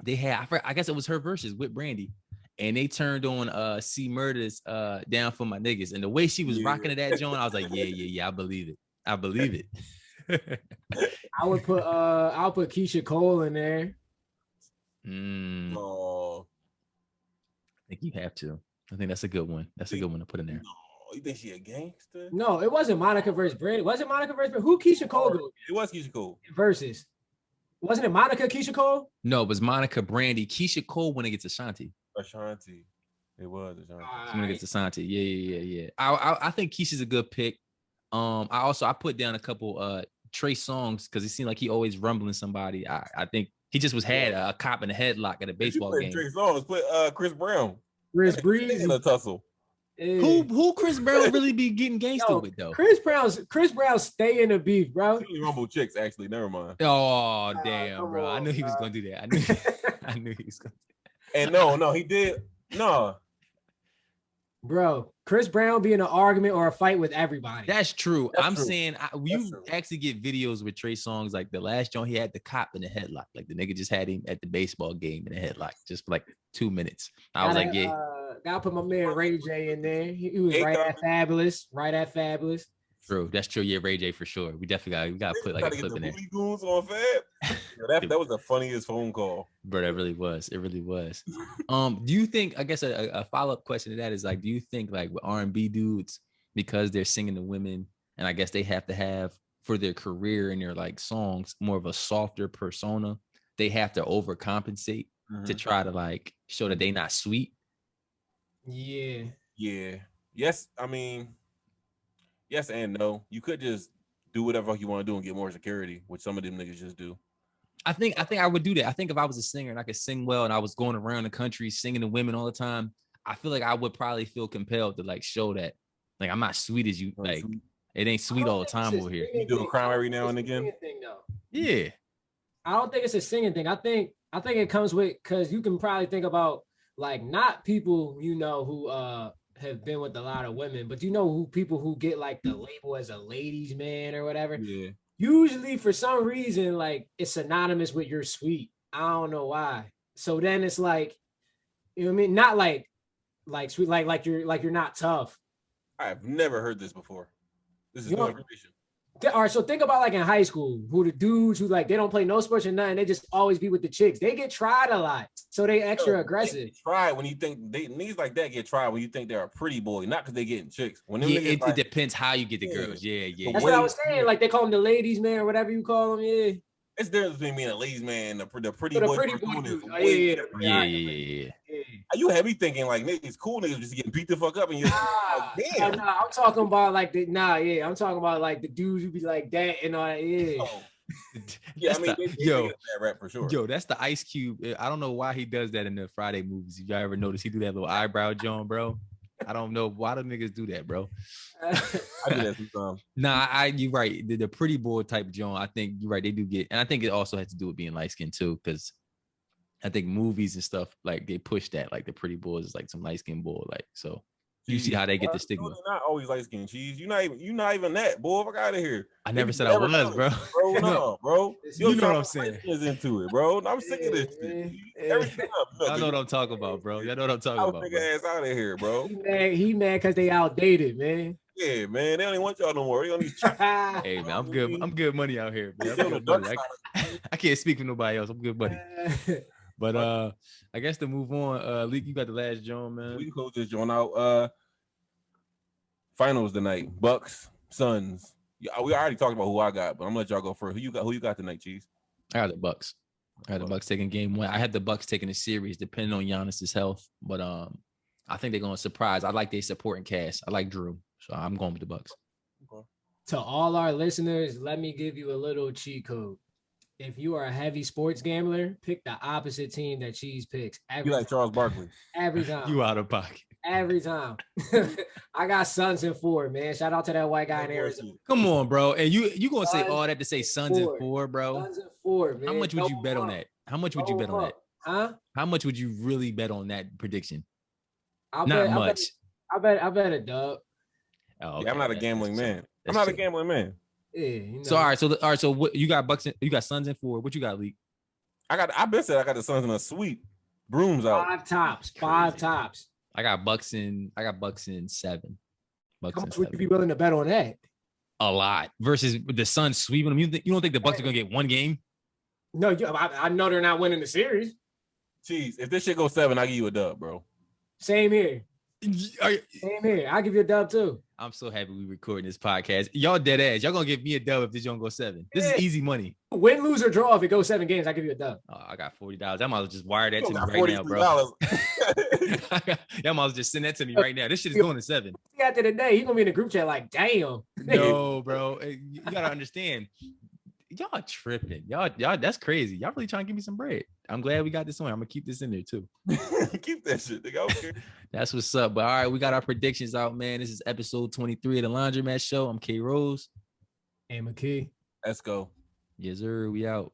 they had, I guess it was her verses with Brandy. And they turned on C Murder's Down for My Niggas. And the way she was rocking to that joint, I was like, yeah, I believe it. I believe it. I'll put Keisha Cole in there. Oh. I think you have to. I think that's a good one. That's a good one to put in there. you think she a gangster? No, it wasn't Monica versus Brandy. Was it Monica versus Brandy? Who Keisha Cole go? It was Keisha Cole. Versus. Wasn't it Monica, Keisha Cole? No, it was Monica, Brandy. Keisha Cole when it gets Ashanti. Ashanti. It was Ashanti. When it gets Ashanti. Yeah. I think Keisha's a good pick. I put down a couple Trey songs because it seemed like he always rumbling somebody. I think he just had a cop in a headlock at a baseball game. Trey songs. Put Chris Brown. Chris Breezy in a tussle. Who Chris Brown really be getting gangster with though? Chris Brown stay in the beef, bro. Rumble chicks, actually. Never mind. Oh damn, bro! I knew he was gonna do that. I knew he was gonna. And no, he did. No, bro. Chris Brown be in an argument or a fight with everybody. That's true. That's I'm true. saying actually get videos with Trey songs like the last joint he had the cop in the headlock. Like the nigga just had him at the baseball game in a headlock just for like 2 minutes. I was like, yeah. Gotta put my man Ray J in there. He was right at Fabulous. True. That's true. Yeah, Ray J for sure. We definitely got to put like a clip in there. Goons on Fab. That was the funniest phone call. Bro, that really was. It really was. Do you think, I guess a follow-up question to that is like, do you think like with R&B dudes, because they're singing to women and I guess they have to have for their career and their like songs more of a softer persona, they have to overcompensate to try to like show that they not sweet? Yeah. Yes. I mean, yes and no. You could just do whatever you want to do and get more security, which some of them niggas just do. I think I would do that. I think if I was a singer and I could sing well and I was going around the country singing to women all the time, I feel like I would probably feel compelled to like show that like I'm not sweet as you. Like it ain't sweet all the time over here. You do a crime every now and again. Yeah. I don't think it's a singing thing. I think it comes with because you can probably think about like not people you know who have been with a lot of women, but you know who people who get like the label as a ladies man or whatever. Yeah. Usually for some reason, like it's synonymous with you're sweet. I don't know why. So then it's like, you know what I mean? Not like sweet, like you're not tough. I've never heard this before. This is new information. All right, so think about like in high school, who the dudes who like they don't play no sports or nothing, they just always be with the chicks. They get tried a lot, so they extra aggressive. Try when you think niggas like that get tried when you think they're a pretty boy, not because they getting chicks. When it depends how you get the girls. Yeah. That's what I was saying. Like they call them the ladies man or whatever you call them. Yeah. It's the difference between being a ladies man and the pretty So boy. Yeah. You had me thinking like niggas, cool niggas just getting beat the fuck up and you're like, damn. Nah, I'm talking about like I'm talking about like the dudes who be like that and all that. Yeah. Oh. Yeah, I mean, that rap for sure. Yo, that's the Ice Cube. I don't know why he does that in the Friday movies. If y'all ever notice, he do that little eyebrow joint, bro. I don't know why the niggas do that, bro. I do that sometimes. Nah, you're right. The pretty boy type joint, I think you're right. They do get, and I think it also has to do with being light skinned too, because I think movies and stuff like they push that, like the pretty boys is like some light skinned boy, like so. You see how they get the stigma. You're not always light skinned, cheese. You're not even that, boy. Fuck out of here. I never said I was, bro. Bro, no, bro. You know what I'm saying? Into it, bro. I'm sick of this shit. Every time. I know what I'm talking about, bro. Y'all know what I'm talking about. Take ass out of here, bro. He mad because they outdated, man. Yeah, man. They don't even want y'all no more. They don't need. Hey, man, I'm good. I'm good money out here, man. I can't speak for nobody else. I'm good buddy. But I guess to move on, Leak, you got the last joint, man. We can close this joint out. Finals tonight. Bucks, Suns. Yeah, we already talked about who I got, but I'm gonna let y'all go first. Who you got tonight, Cheese? I got the Bucks. I had the Bucks taking game one. I had the Bucks taking the series, depending on Giannis's health. But I think they're gonna surprise. I like their supporting cast. I like Drew, so I'm going with the Bucks. Okay. To all our listeners, let me give you a little cheat code. If you are a heavy sports gambler, pick the opposite team that Cheese picks. You like Charles Barkley. Every time. You out of pocket. Every time. I got Suns in 4, man. Shout out to that white guy in Arizona. Come on, bro. And you gonna say all that to say Suns in 4, bro? Suns in 4, man. How much would you bet on that? How much would you bet on that? Huh? How much would you really bet on that prediction? Not much. I bet a dub. Oh, okay. Yeah, I'm not a gambling man. I'm not a gambling man. Yeah. You know. So all right. So what you got? Bucks. You got Suns in 4. What you got, Leak? I bet said I got the Suns in a sweep. Brooms out. 5 tops. I got Bucks in 7. Bucks How much would you be willing to bet on that? A lot versus the Suns sweeping them. You don't think the Bucks are gonna get one game? No, I know they're not winning the series. Cheese. If this shit goes 7, I give you a dub, bro. Same here. Same here. I'll give you a dub too. I'm so happy we recording this podcast. Y'all dead ass. Y'all gonna give me a dub if this don't go 7. This is easy money. Win, lose, or draw. If it goes 7 games, I give you a dub. Oh, I got $40. I might as well just wire that to me right now, bro. Y'all might as well just send that to me right now. This shit is going to 7. After the day, he's gonna be in the group chat like, damn. No, bro. You gotta understand. Y'all tripping. Y'all, that's crazy. Y'all really trying to give me some bread. I'm glad we got this on. I'm gonna keep this in there too. Keep that shit, nigga. Okay. That's what's up. But all right, we got our predictions out, man. This is episode 23 of the Laundromat Show. I'm K Rose. Hey, McKee. Let's go. Yes, sir. We out.